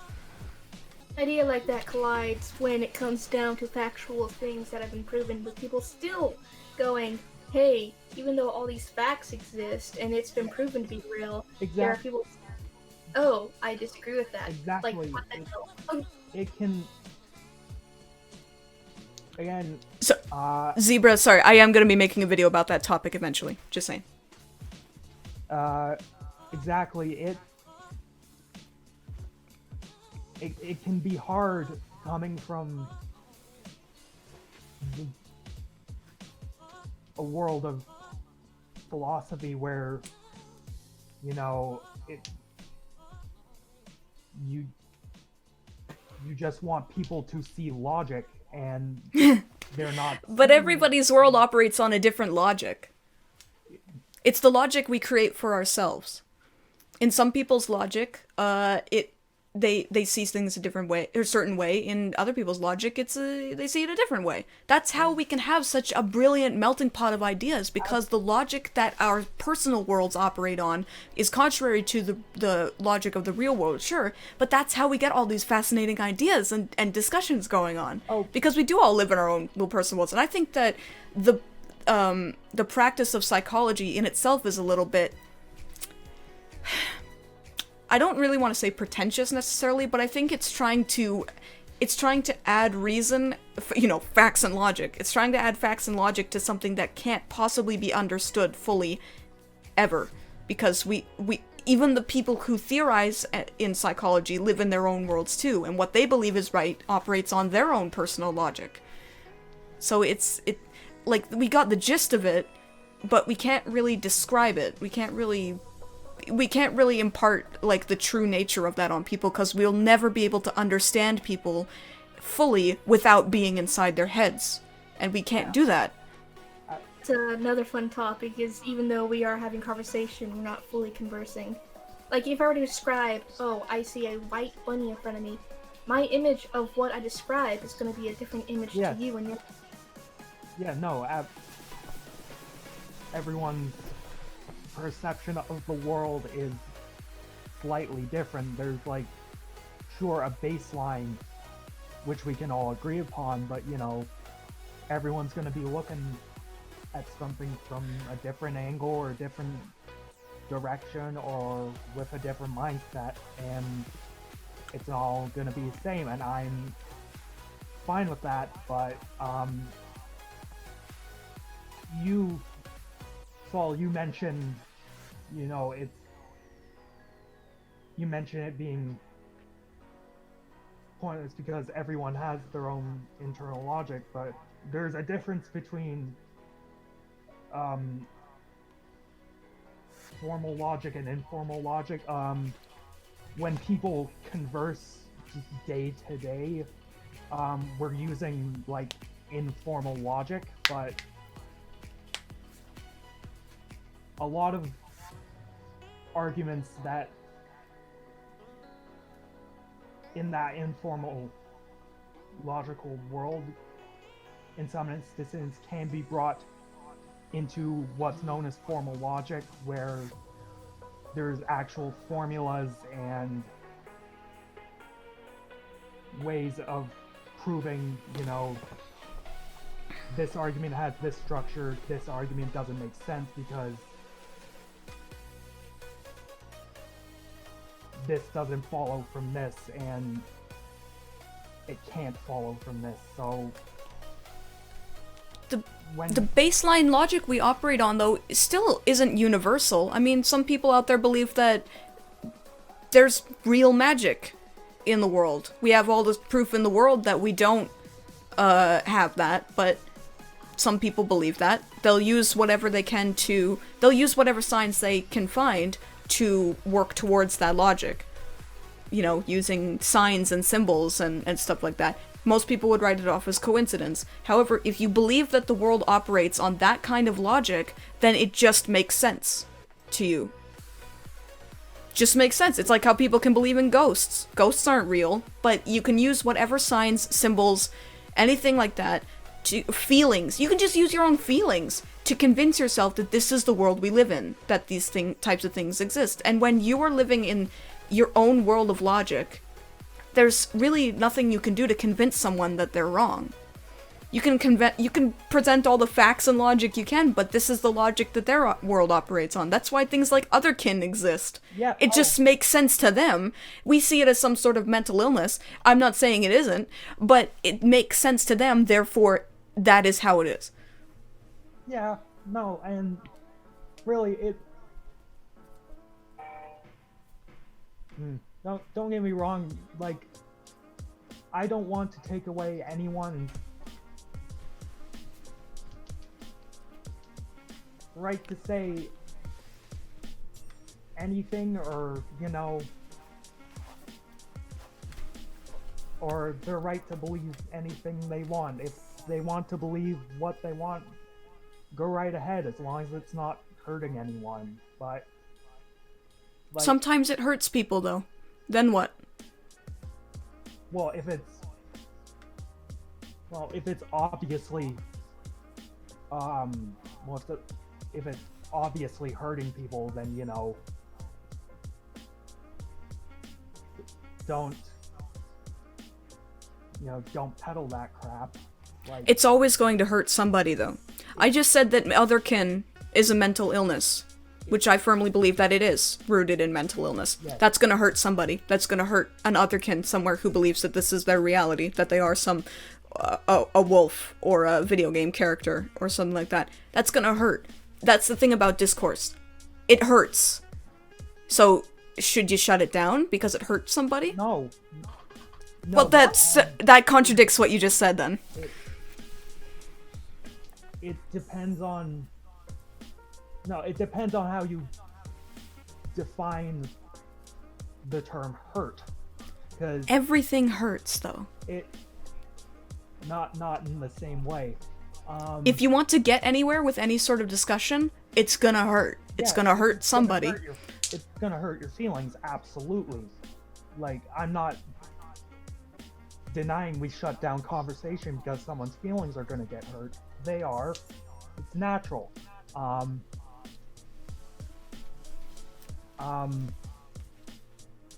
Idea like that collides when it comes down to factual things that have been proven, with people still going, hey, even though all these facts exist and it's been proven to be real, there are people, oh, I disagree with that. Exactly. Like, what the hell? It can... Again, So, Zebra, sorry, I am going to be making a video about that topic eventually. Just saying. Exactly. It can be hard coming from a world of philosophy where, you know, you just want people to see logic, and they're not. But everybody's world operates on a different logic. It's the logic we create for ourselves. In some people's logic, they see things a different way, or a certain way. In other people's logic, they see it a different way. That's how we can have such a brilliant melting pot of ideas, because the logic that our personal worlds operate on is contrary to the logic of the real world, sure, but that's how we get all these fascinating ideas and discussions going on. Oh. Because we do all live in our own little personal worlds, and I think that the practice of psychology in itself is a little bit... I don't really want to say pretentious necessarily, but I think it's trying to add reason, you know, facts and logic. It's trying to add facts and logic to something that can't possibly be understood fully ever, because we even the people who theorize in psychology live in their own worlds too, and what they believe is right operates on their own personal logic. So it like, we got the gist of it, but we can't really describe it. We can't really impart, like, the true nature of that on people, because we'll never be able to understand people fully without being inside their heads. And we can't do that. It's another fun topic, is even though we are having conversation, we're not fully conversing. Like, if I were to describe, oh, I see a white bunny in front of me, my image of what I describe is going to be a different image to you, and you're... Yeah, no, everyone's perception of the world is slightly different. There's, like, sure, a baseline which we can all agree upon, but, you know, everyone's going to be looking at something from a different angle or a different direction or with a different mindset, and it's all going to be the same, and I'm fine with that. But Saul, you mentioned, you know, you mentioned it being pointless because everyone has their own internal logic, but there's a difference between formal logic and informal logic. When people converse day to day, we're using like informal logic, but a lot of arguments that in that informal logical world, in some instances, can be brought into what's known as formal logic, where there's actual formulas and ways of proving, you know, this argument has this structure, this argument doesn't make sense because this doesn't follow from this, and it can't follow from this. So the baseline logic we operate on, though, still isn't universal. I mean, some people out there believe that there's real magic in the world. We have all this proof in the world that we don't have that, but some people believe that. They'll use whatever they can to... They'll use whatever signs they can find to work towards that logic. You know, using signs and symbols and stuff like that. Most people would write it off as coincidence. However, if you believe that the world operates on that kind of logic, then it just makes sense to you. Just makes sense. It's like how people can believe in ghosts. Ghosts aren't real, but you can use whatever signs, symbols, anything like that, to feelings. You can just use your own feelings to convince yourself that this is the world we live in, that these types of things exist. And when you are living in your own world of logic, there's really nothing you can do to convince someone that they're wrong. You can present all the facts and logic you can, but this is the logic that their world operates on. That's why things like otherkin exist. Yeah, it just makes sense to them. We see it as some sort of mental illness. I'm not saying it isn't, but it makes sense to them, therefore that is how it is. Yeah, no, and really it... Don't get me wrong, like, I don't want to take away anyone's right to say anything, or, you know, or their right to believe anything they want. If they want to believe what they want, go right ahead, as long as it's not hurting anyone. But like, sometimes it hurts people, though. Then what? Well, if it's obviously, if it's obviously hurting people, then, you know, don't peddle that crap. Like, it's always going to hurt somebody, though. I just said that otherkin is a mental illness, which I firmly believe that it is rooted in mental illness. Yes. That's gonna hurt somebody. That's gonna hurt an otherkin somewhere who believes that this is their reality, that they are some a wolf or a video game character or something like that. That's gonna hurt. That's the thing about discourse. It hurts. So should you shut it down because it hurts somebody? No. Well, that contradicts what you just said then. It depends on... No, it depends on how you define the term hurt. Because everything hurts, though. It... Not in the same way. If you want to get anywhere with any sort of discussion, it's gonna hurt. It's gonna hurt somebody. It's gonna hurt your feelings, absolutely. Like, I'm not denying we shut down conversation because someone's feelings are gonna get hurt. They are. It's natural. I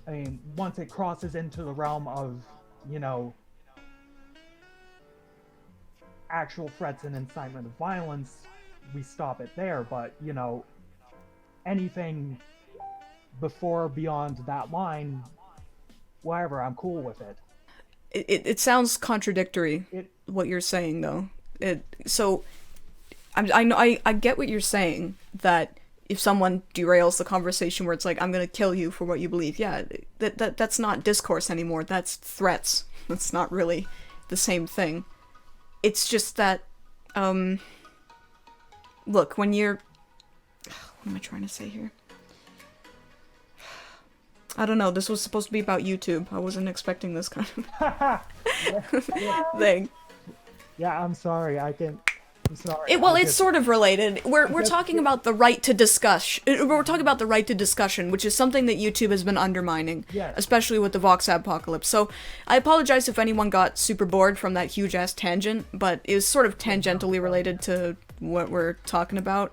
mean, once it crosses into the realm of, you know, actual threats and incitement of violence, we stop it there. But, you know, anything before or beyond that line, whatever, I'm cool with it. It sounds contradictory, what you're saying, though. So, I get what you're saying, that if someone derails the conversation where it's like, I'm gonna kill you for what you believe, yeah, that's not discourse anymore, that's threats. That's not really the same thing. it's just that, look, when you're... What am I trying to say here? I don't know, this was supposed to be about YouTube. I wasn't expecting this kind of thing. Yeah, I'm sorry. I'm sorry. It's sort of related. We're talking about the right to discuss. We're talking about the right to discussion, which is something that YouTube has been undermining, Yes. especially with the Vox apocalypse. So I apologize if anyone got super bored from that huge ass tangent, but it was sort of tangentially related to what we're talking about.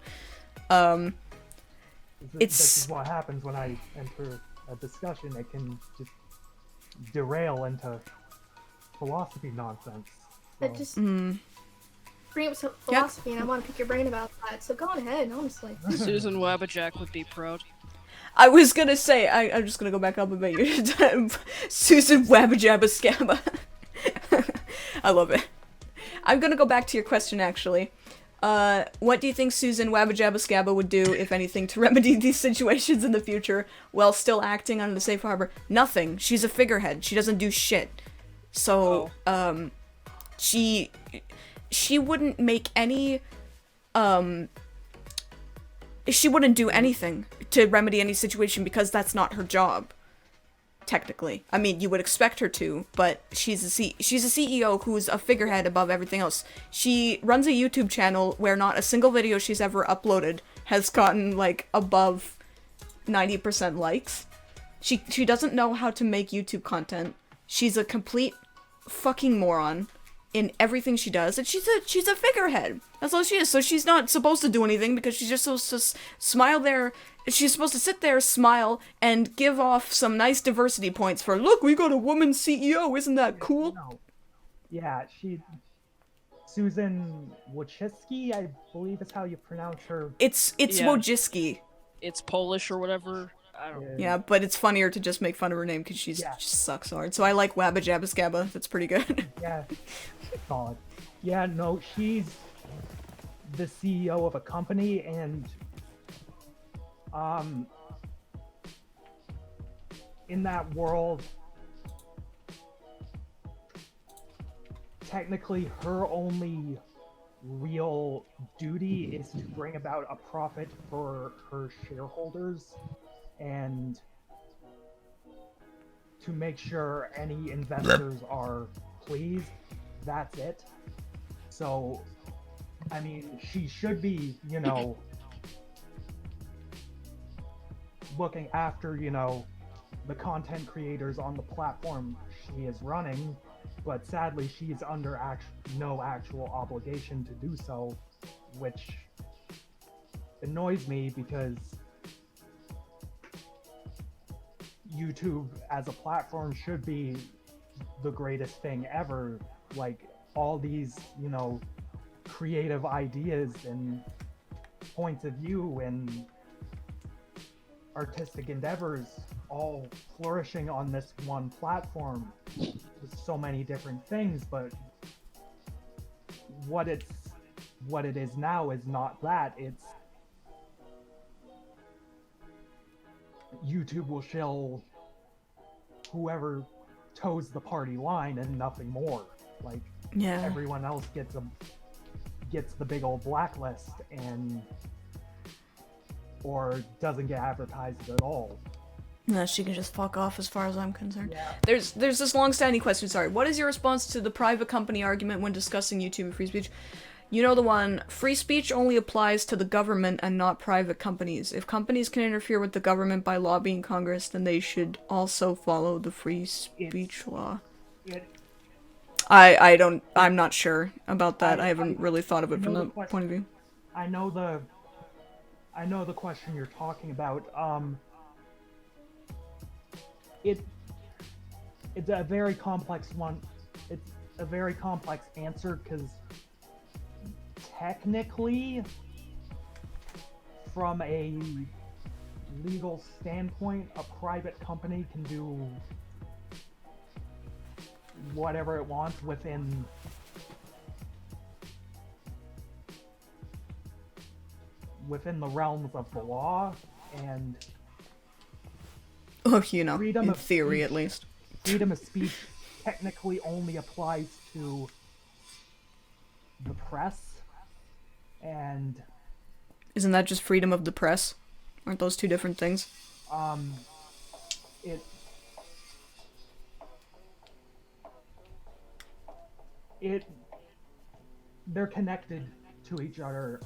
This is what happens when I enter a discussion. It can just derail into philosophy nonsense. That just bring up some philosophy, and I want to pick your brain about that. So go on ahead, honestly. Susan Wabbajack would be proud. I was gonna say, I'm just gonna go back up a bit. Susan Wabajabba Scabba. I love it. I'm gonna go back to your question, actually. What do you think Susan Wabajabba Scabba would do, if anything, to remedy these situations in the future while still acting under the safe harbor? Nothing. She's a figurehead. She doesn't do shit. So, she wouldn't make any, she wouldn't do anything to remedy any situation because that's not her job, technically. I mean, you would expect her to, but she's a CEO who's a figurehead above everything else. She runs a YouTube channel where not a single video she's ever uploaded has gotten, like, above 90% likes. She doesn't know how to make YouTube content. She's a complete fucking moron in everything she does, and she's a figurehead. That's all she is. So she's not supposed to do anything because she's just supposed to smile there. She's supposed to sit there, smile, and give off some nice diversity points for, look, we got a woman CEO, isn't that cool? No. Yeah, Susan Wojcicki, I believe is how you pronounce her. It's Wojcicki. It's Polish or whatever. I don't know. Yeah, but it's funnier to just make fun of her name because she just sucks hard. So I like Wabba Jabba Scabba. That's pretty good. Yeah, solid. Yeah, no, she's the CEO of a company, and in that world, technically her only real duty is to bring about a profit for her shareholders and to make sure any investors are pleased. That's it. So, I mean, she should be, looking after, the content creators on the platform she is running, but sadly she's under no actual obligation to do so, which annoys me because YouTube as a platform should be the greatest thing ever. Like, all these, creative ideas and points of view and artistic endeavors all flourishing on this one platform with so many different things, but what it is now is not that. It's YouTube will shill whoever toes the party line and nothing more. Like, Yeah. everyone else gets the big old blacklist or doesn't get advertised at all. No, she can just fuck off as far as I'm concerned. Yeah. There's this long-standing question, sorry. What is your response to the private company argument when discussing YouTube and free speech? You know the one, free speech only applies to the government and not private companies. If companies can interfere with the government by lobbying Congress, then they should also follow the free speech law. I'm not sure about that. I haven't really thought of it from that point of view. I know the question you're talking about. It's a very complex one. It's a very complex answer because technically, from a legal standpoint, a private company can do whatever it wants within the realms of the law, and in theory at least. Freedom of speech technically only applies to the press, and Isn't that just freedom of the press? Aren't those two different things? it it they're connected to each other.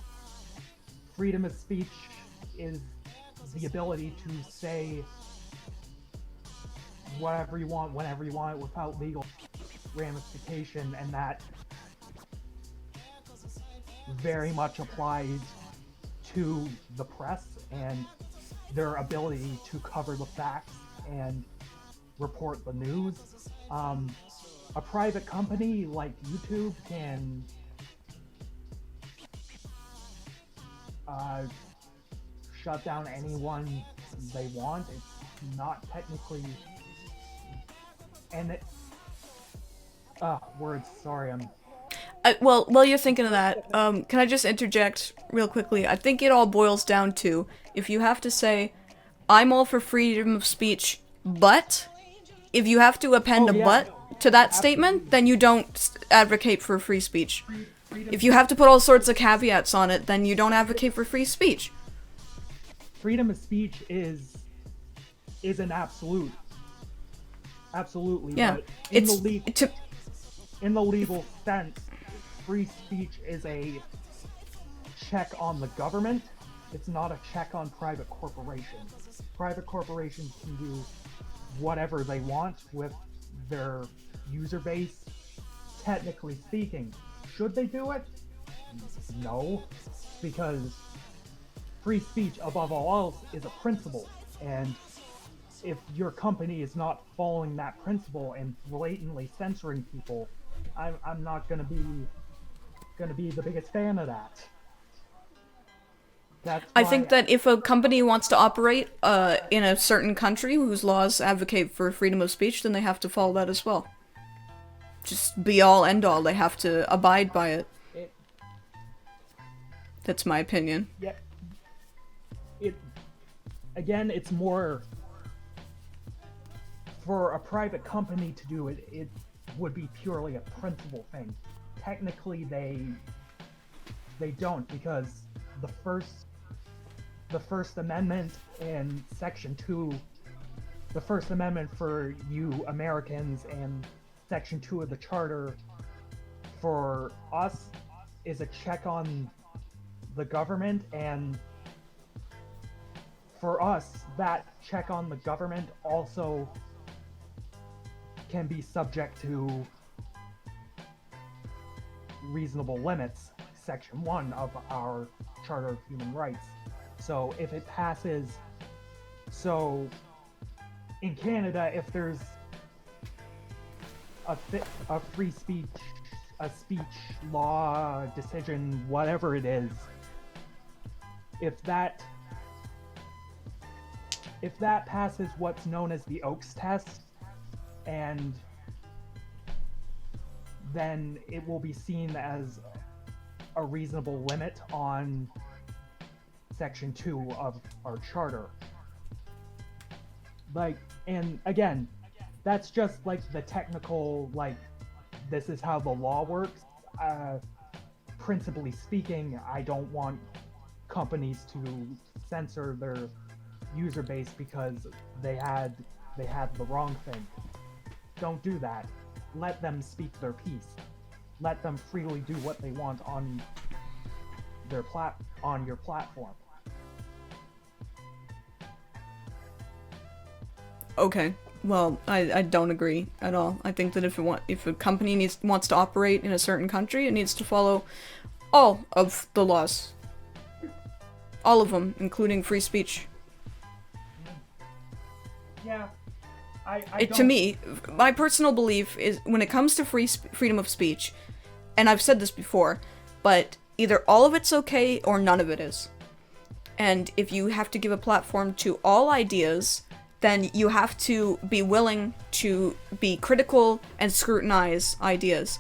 Freedom of speech is the ability to say whatever you want, whenever you want, without legal ramification, and that very much applies to the press and their ability to cover the facts and report the news. A private company like YouTube can shut down anyone they want. It's not technically, and it words, sorry, I'm Well, while you're thinking of that, can I just interject real quickly? I think it all boils down to, if you have to say, I'm all for freedom of speech, but if you have to append a but to that statement, then you don't advocate for free speech. If you have to put all sorts of caveats on it, then you don't advocate for free speech. freedom of speech is an absolute, absolutely. Yeah, But it's in the legal sense, free speech is a check on the government. It's not a check on private corporations. Private corporations can do whatever they want with their user base. Technically speaking, should they do it? No, because free speech, above all else, is a principle, and if your company is not following that principle and blatantly censoring people, I'm not gonna be the biggest fan of that. That's I why think that if a company wants to operate in a certain country whose laws advocate for freedom of speech, then they have to follow that as well. Just be all end all. They have to abide by it. That's my opinion. Yeah. Again, it's more for a private company to do it. It would be purely a principle thing. Technically, they don't, because the First Amendment in Section 2, the First Amendment for you Americans and Section 2 of the Charter for us is a check on the government, and for us, that check on the government also can be subject to reasonable limits, Section 1 of our Charter of Human Rights. So if it passes, so in Canada, if there's a free speech, a speech law, decision, whatever it is, if that passes what's known as the Oakes test, and then it will be seen as a reasonable limit on Section 2 of our charter. Like, and again, that's just like the technical, like, this is how the law works. Principally speaking, I don't want companies to censor their user base because they had the wrong thing. Don't do that. Let them speak their piece. Let them freely do what they want on their on your platform. Okay. Well, I don't agree at all. I think that if a company wants to operate in a certain country, it needs to follow all of the laws. All of them, including free speech. Yeah. To me, my personal belief is when it comes to freedom of speech, and I've said this before, but either all of it's okay or none of it is. And if you have to give a platform to all ideas, then you have to be willing to be critical and scrutinize ideas,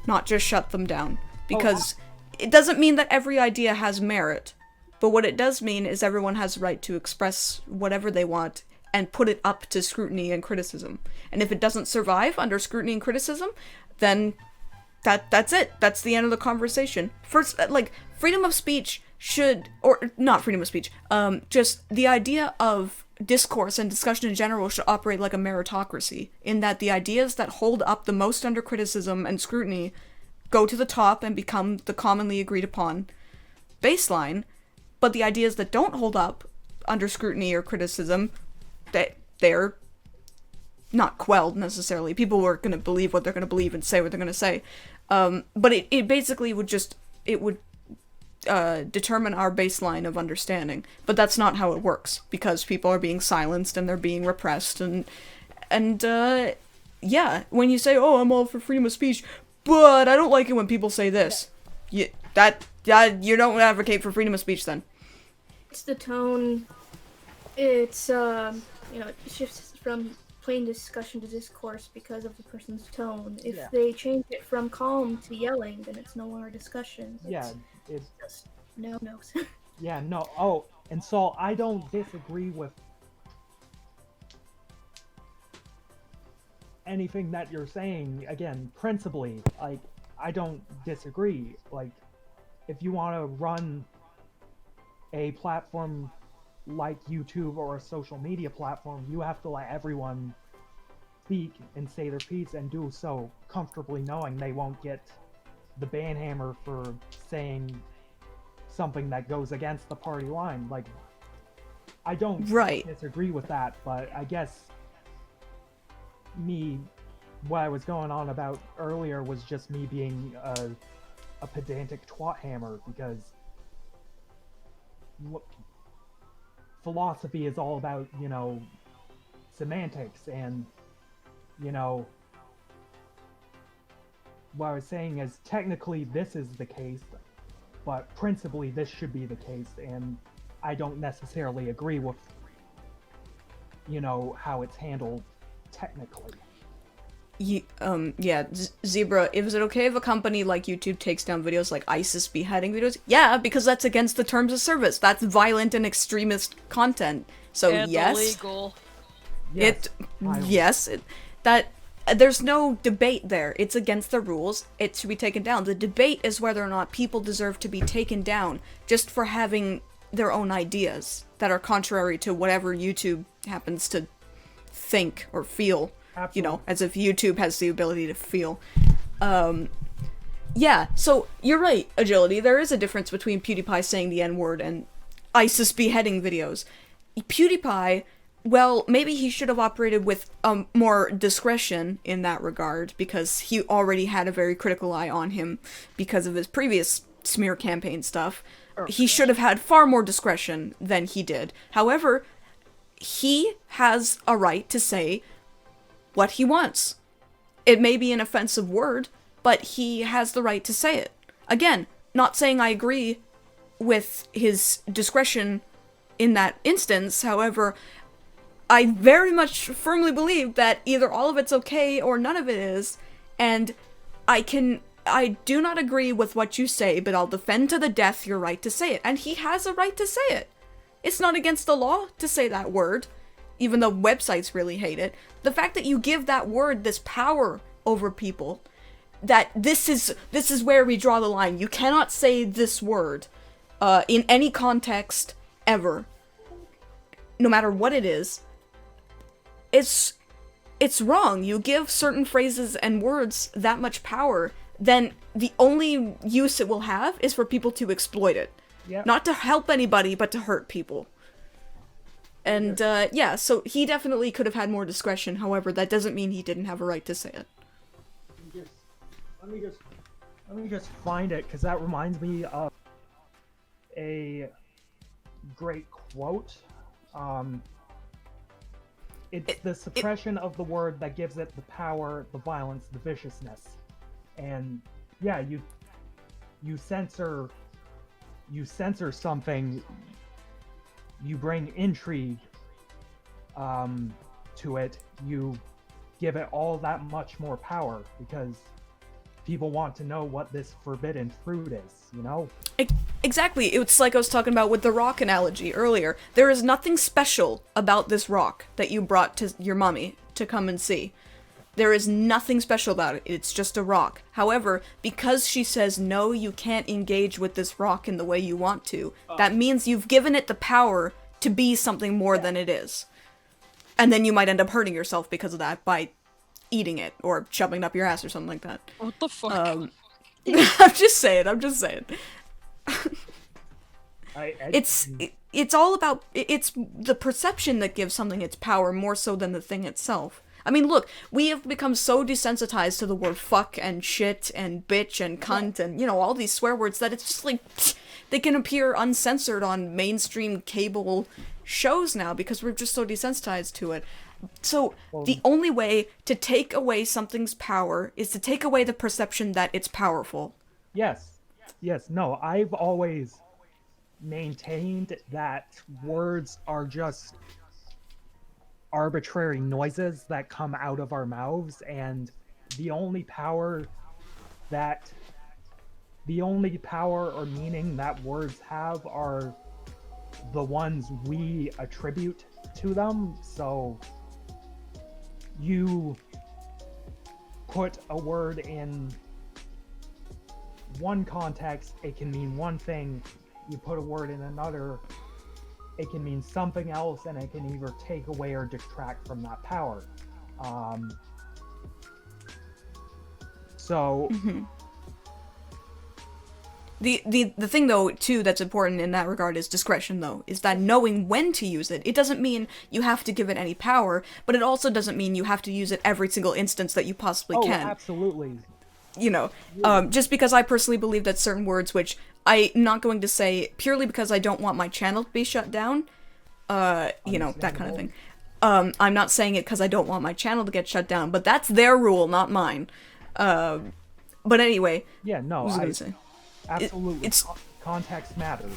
not just shut them down. Because it doesn't mean that every idea has merit, but what it does mean is everyone has the right to express whatever they want and put it up to scrutiny and criticism. And if it doesn't survive under scrutiny and criticism, then that's it. That's the end of the conversation. First, like, freedom of speech should, or not freedom of speech, just the idea of discourse and discussion in general should operate like a meritocracy, in that the ideas that hold up the most under criticism and scrutiny go to the top and become the commonly agreed upon baseline, but the ideas that don't hold up under scrutiny or criticism, they're not quelled necessarily. People are going to believe what they're going to believe and say what they're going to say. But it basically would determine our baseline of understanding. But that's not how it works, because people are being silenced and they're being repressed, and yeah, when you say, oh, I'm all for freedom of speech, but I don't like it when people say this, you don't advocate for freedom of speech then. It's the tone. It's it shifts from plain discussion to discourse because of the person's tone. If they change it from calm to yelling, then it's no longer discussion. It's just no. Yeah, no. Oh, and so I don't disagree with anything that you're saying. Again, principally, like, I don't disagree. Like, if you want to run a platform like YouTube or a social media platform, you have to let everyone speak and say their piece, and do so comfortably knowing they won't get the ban hammer for saying something that goes against the party line. Like, I don't disagree with that, but I guess what I was going on about earlier was just me being a pedantic twat hammer, because philosophy is all about, semantics, and, what I was saying is technically this is the case, but principally this should be the case, and I don't necessarily agree with, how it's handled technically. Zebra, is it okay if a company like YouTube takes down videos like ISIS beheading videos? Yeah, because that's against the terms of service. That's violent and extremist content. So and yes, illegal. There's no debate there. It's against the rules. It should be taken down. The debate is whether or not people deserve to be taken down just for having their own ideas that are contrary to whatever YouTube happens to think or feel. Absolutely. As if YouTube has the ability to feel. So you're right, Agility. There is a difference between PewDiePie saying the N-word and ISIS beheading videos. PewDiePie, well, maybe he should have operated with more discretion in that regard, because he already had a very critical eye on him because of his previous smear campaign stuff. He should have had far more discretion than he did. However, he has a right to say what he wants. It may be an offensive word, but he has the right to say it. Again, not saying I agree with his discretion in that instance. However, I very much firmly believe that either all of it's okay or none of it is, and I do not agree with what you say, but I'll defend to the death your right to say it. And he has a right to say it. It's not against the law to say that word, even though websites really hate it. The fact that you give that word this power over people, that this is where we draw the line. You cannot say this word in any context ever, no matter what it is. It's wrong. You give certain phrases and words that much power, then the only use it will have is for people to exploit it. Yep. Not to help anybody, but to hurt people. And, so he definitely could have had more discretion. However, that doesn't mean he didn't have a right to say it. Let me just find it, because that reminds me of a great quote. It's the suppression of the word that gives it the power, the violence, the viciousness. And, yeah, you censor something, you bring intrigue to it, you give it all that much more power, because people want to know what this forbidden fruit is, Exactly. It's like I was talking about with the rock analogy earlier. There is nothing special about this rock that you brought to your mommy to come and see. There is nothing special about it. It's just a rock. However, because she says, no, you can't engage with this rock in the way you want to, that means you've given it the power to be something more than it is. And then you might end up hurting yourself because of that by eating it or shoving it up your ass or something like that. What the fuck? I'm just saying. It's all about, it's the perception that gives something its power more so than the thing itself. I mean, look, we have become so desensitized to the word fuck and shit and bitch and cunt and, you know, all these swear words that it's just like, they can appear uncensored on mainstream cable shows now because we're just so desensitized to it. So, the only way to take away something's power is to take away the perception that it's powerful. Yes. No, I've always maintained that words are just arbitrary noises that come out of our mouths, and the only power or meaning that words have are the ones we attribute to them. So you put a word in one context, it can mean one thing. You put a word in another, it can mean something else, and it can either take away or detract from that power. The thing, though, too, that's important in that regard is discretion, though, is that knowing when to use it. It doesn't mean you have to give it any power, but it also doesn't mean you have to use it every single instance that you possibly can. Oh, absolutely. You know, just because I personally believe that certain words, which I'm not going to say purely because I don't want my channel to be shut down, you know, that kind of thing. I'm not saying it because I don't want my channel to get shut down, but that's their rule, not mine. But anyway. Yeah, no, what was I gonna say? Absolutely. Context matters.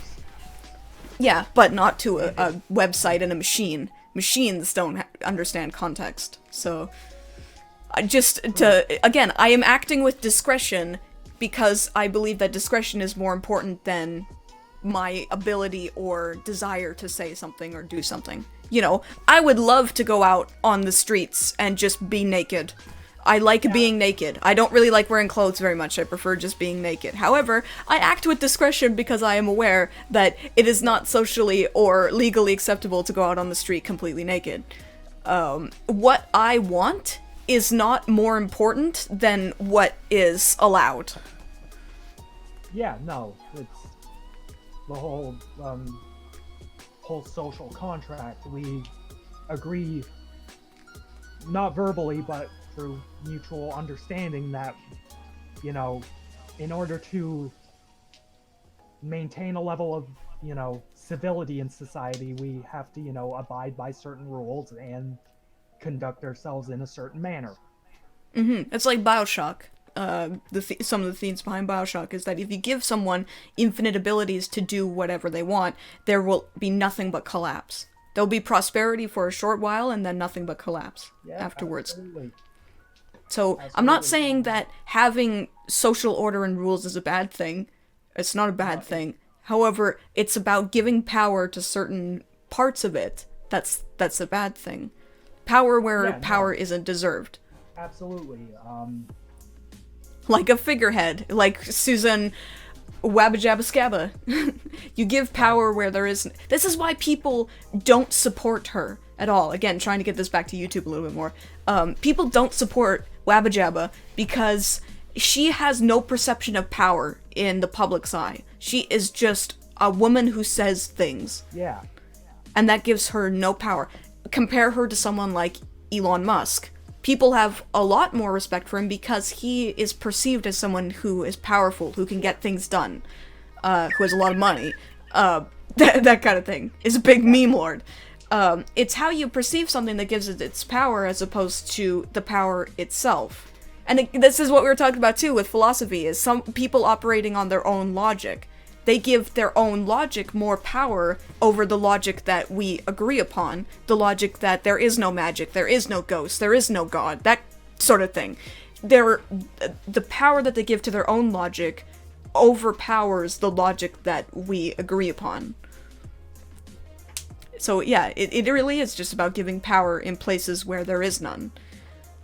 Yeah, but not to a website and a machine. Machines don't understand context, so... Again, I am acting with discretion because I believe that discretion is more important than my ability or desire to say something or do something. You know, I would love to go out on the streets and just be naked. I like being naked. I don't really like wearing clothes very much. I prefer just being naked. However, I act with discretion because I am aware that it is not socially or legally acceptable to go out on the street completely naked. What I want is not more important than what is allowed. Yeah, no, it's the whole social contract. We agree, not verbally, but through mutual understanding that, you know, in order to maintain a level of, you know, civility in society, we have to, you know, abide by certain rules and conduct ourselves in a certain manner. It's like Bioshock. Some of the themes behind Bioshock is that if you give someone infinite abilities to do whatever they want, there will be nothing but collapse. There'll be prosperity for a short while and then nothing but collapse afterwards. Absolutely. So, I'm not saying that having social order and rules is a bad thing. It's not a bad thing. However, it's about giving power to certain parts of it. That's a bad thing. Power where power isn't deserved. Absolutely. Like a figurehead, like Susan Wabba-Jabba-Scabba. You give power where there isn't. This is why people don't support her at all. Again, trying to get this back to YouTube a little bit more. People don't support Wabba-Jabba because she has no perception of power in the public's eye. She is just a woman who says things. Yeah. And that gives her no power. Compare her to someone like Elon Musk. People have a lot more respect for him because he is perceived as someone who is powerful, who can get things done, who has a lot of money, that kind of thing. Is a big meme lord. It's how you perceive something that gives it its power as opposed to the power itself. And this is what we were talking about too with philosophy, is some people operating on their own logic. They give their own logic more power over the logic that we agree upon, the logic that there is no magic, there is no ghost, there is no god, that sort of thing. The power that they give to their own logic overpowers the logic that we agree upon. So yeah, it really is just about giving power in places where there is none.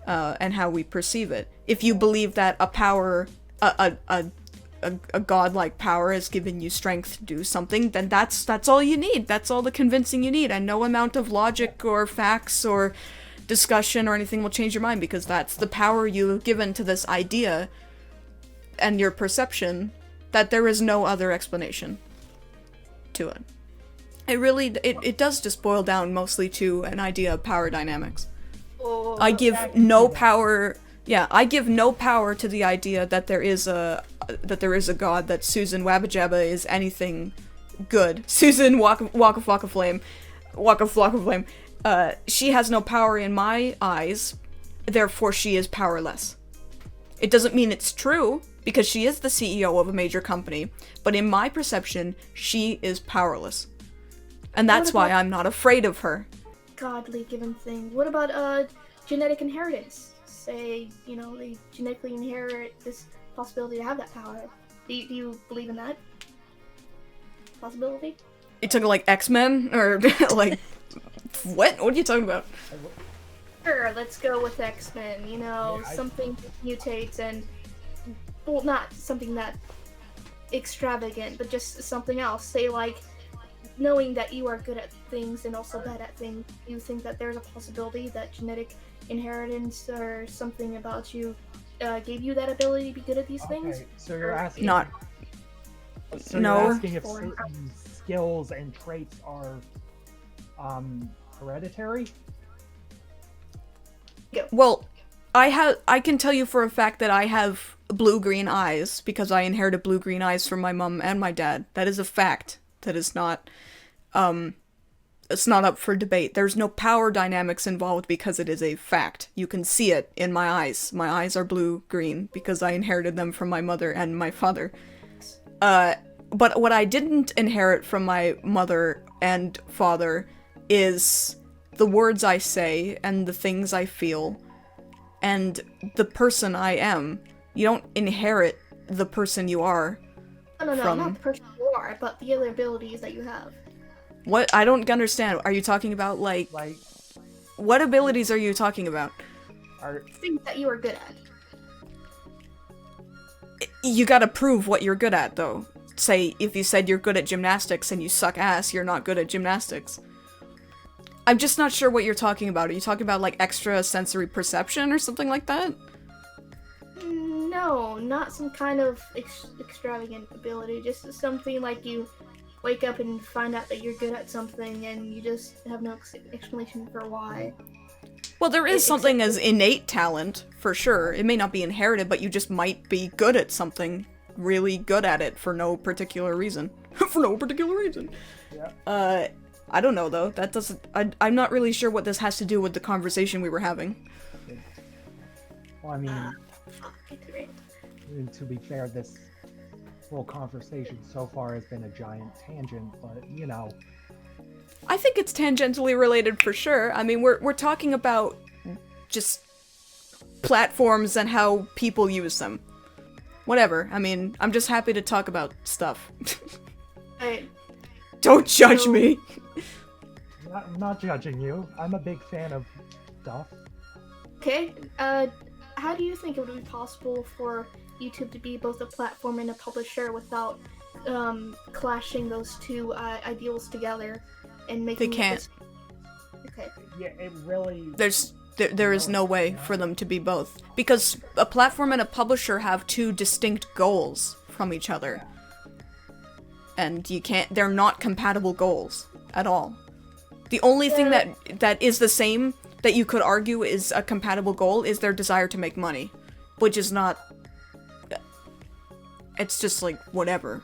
and how we perceive it. If you believe that a power, a godlike power has given you strength to do something, then that's all you need. That's all the convincing you need, and no amount of logic or facts or discussion or anything will change your mind, because that's the power you have given to this idea and your perception that there is no other explanation to it. It does just boil down mostly to an idea of power dynamics. I give no power. Yeah, I give no power to the idea that there is a god, that Susan Wabajaba is anything good. Susan Waka Flame. She has no power in my eyes, therefore she is powerless. It doesn't mean it's true, because she is the CEO of a major company, but in my perception, she is powerless. And that's why I'm not afraid of her. Godly given thing. What about genetic inheritance? Say, they genetically inherit this possibility to have that power. Do you believe in that possibility? You talking like X-Men? Or, like, what? What are you talking about? Sure, let's go with X-Men. Something mutates and, well, not something that extravagant, but just something else. Say, like, knowing that you are good at things and also bad at things, you think that there's a possibility that genetic inheritance or something about you gave you that ability to be good at these things? So you're asking. Not. So no. You're asking if certain skills and traits are hereditary? Well, I can tell you for a fact that I have blue-green eyes because I inherited blue-green eyes from my mom and my dad. That is a fact. That is not, it's not up for debate. There's no power dynamics involved because it is a fact. You can see it in my eyes. My eyes are blue-green because I inherited them from my mother and my father. But what I didn't inherit from my mother and father is the words I say and the things I feel and the person I am. You don't inherit the person you are. No, not the person you are, but the other abilities that you have. What? I don't understand. Are you talking about, like... What abilities are you talking about? Things that you are good at. You gotta prove what you're good at, though. Say, if you said you're good at gymnastics and you suck ass, you're not good at gymnastics. I'm just not sure what you're talking about. Are you talking about, like, extra sensory perception or something like that? No, not some kind of extravagant ability. Just something like you wake up and find out that you're good at something and you just have no explanation for why. Well, there is something as innate talent, for sure. It may not be inherited, but you just might be good at something. Really good at it for no particular reason. For no particular reason. Yeah. I don't know, though. That doesn't... I'm not really sure what this has to do with the conversation we were having. Well, I mean... to be fair, this whole conversation so far has been a giant tangent, but, I think it's tangentially related for sure. I mean, we're talking about just platforms and how people use them. Whatever. I mean, I'm just happy to talk about stuff. Don't judge me! I'm not judging you. I'm a big fan of stuff. Okay, how do you think it would be possible for YouTube to be both a platform and a publisher without clashing those two ideals together and making They can't. Okay. Yeah, it really... There is no way for them to be both. Because a platform and a publisher have two distinct goals from each other. And they're not compatible goals at all. The only thing that is the same, that you could argue is a compatible goal, is their desire to make money. Which is not... It's just like, whatever.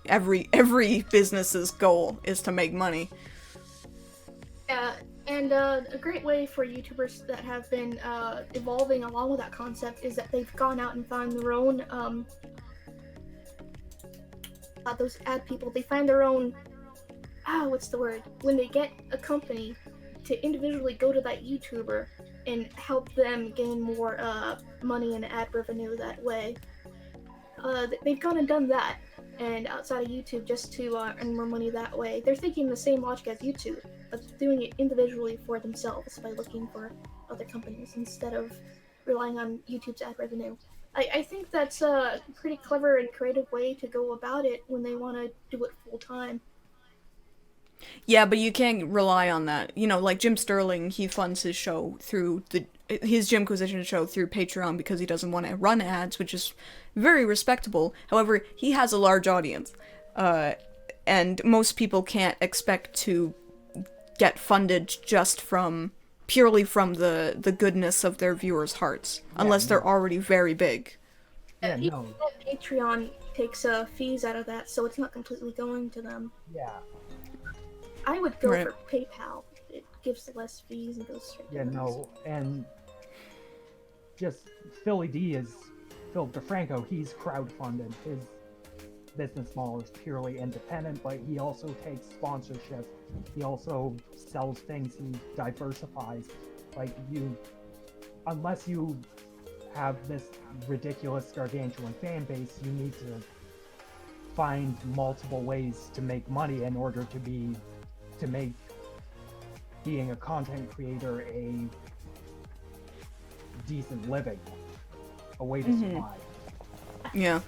Every business's goal is to make money. Yeah, and a great way for YouTubers that have been evolving along with that concept is that they've gone out and found their own, those ad people, they find their own, what's the word? When they get a company to individually go to that YouTuber and help them gain more money and ad revenue that way. They've gone and done that, and outside of YouTube just to earn more money that way. They're thinking the same logic as YouTube, but doing it individually for themselves by looking for other companies instead of relying on YouTube's ad revenue. I think that's a pretty clever and creative way to go about it when they want to do it full time. Yeah, but you can't rely on that. You know, like Jim Sterling, he funds his show through his Jimquisition show through Patreon because he doesn't want to run ads, which is very respectable. However, he has a large audience, and most people can't expect to get funded just purely from the goodness of their viewers' hearts, unless they're already very big. Yeah, no. Patreon takes fees out of that, so it's not completely going to them. Yeah. I would go Right. for PayPal. It gives less fees and goes straight. Yeah, to them. no, and just Phil DeFranco, he's crowdfunded. His business model is purely independent, but he also takes sponsorship. He also sells things. He diversifies. Like unless you have this ridiculous gargantuan fan base, you need to find multiple ways to make money in order to make being a content creator a decent living, a way to survive. Yeah.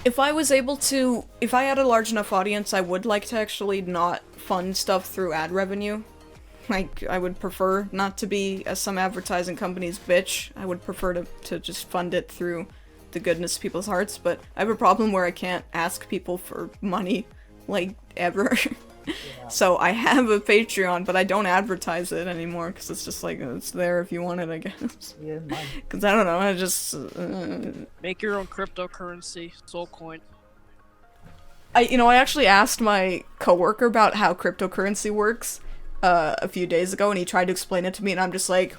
If I had a large enough audience, I would like to actually not fund stuff through ad revenue. Like, I would prefer not to be, as some advertising companies bitch, I would prefer to just fund it through the goodness of people's hearts, but I have a problem where I can't ask people for money, like, ever. Yeah. So I have a Patreon, but I don't advertise it anymore, because it's just like, it's there if you want it, I guess. Yeah, Because I don't know, I just... Make your own cryptocurrency, Soulcoin. I actually asked my coworker about how cryptocurrency works a few days ago, and he tried to explain it to me, and I'm just like,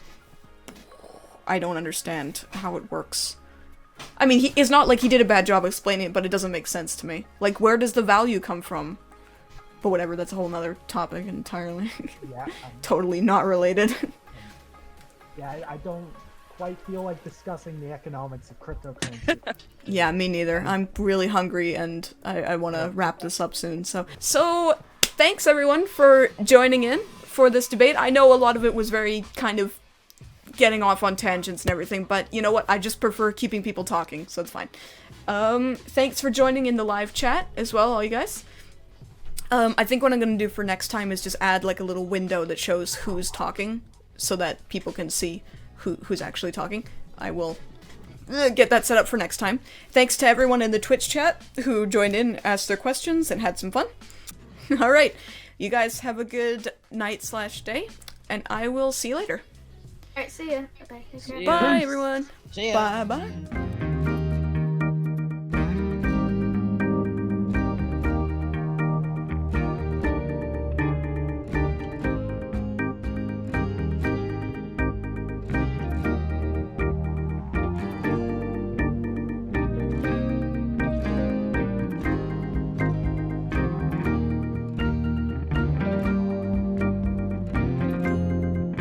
I don't understand how it works. I mean, it's not like he did a bad job explaining it, but it doesn't make sense to me. Like, where does the value come from? But whatever, that's a whole nother topic entirely. yeah, Totally not related. yeah. I don't quite feel like discussing the economics of cryptocurrency. Yeah, me neither. I'm really hungry, and I want to wrap this up soon. So thanks everyone for joining in for this debate. I know a lot of it was very kind of getting off on tangents and everything, but you know what? I just prefer keeping people talking, so it's fine. Thanks for joining in the live chat as well, all you guys. I think what I'm gonna do for next time is just add like a little window that shows who's talking, so that people can see who's actually talking. I will get that set up for next time. Thanks to everyone in the Twitch chat who joined in, asked their questions, and had some fun. Alright, you guys have a good night/day, and I will see you later. Alright, see ya. Bye. See ya. Bye, everyone. See ya. Bye-bye.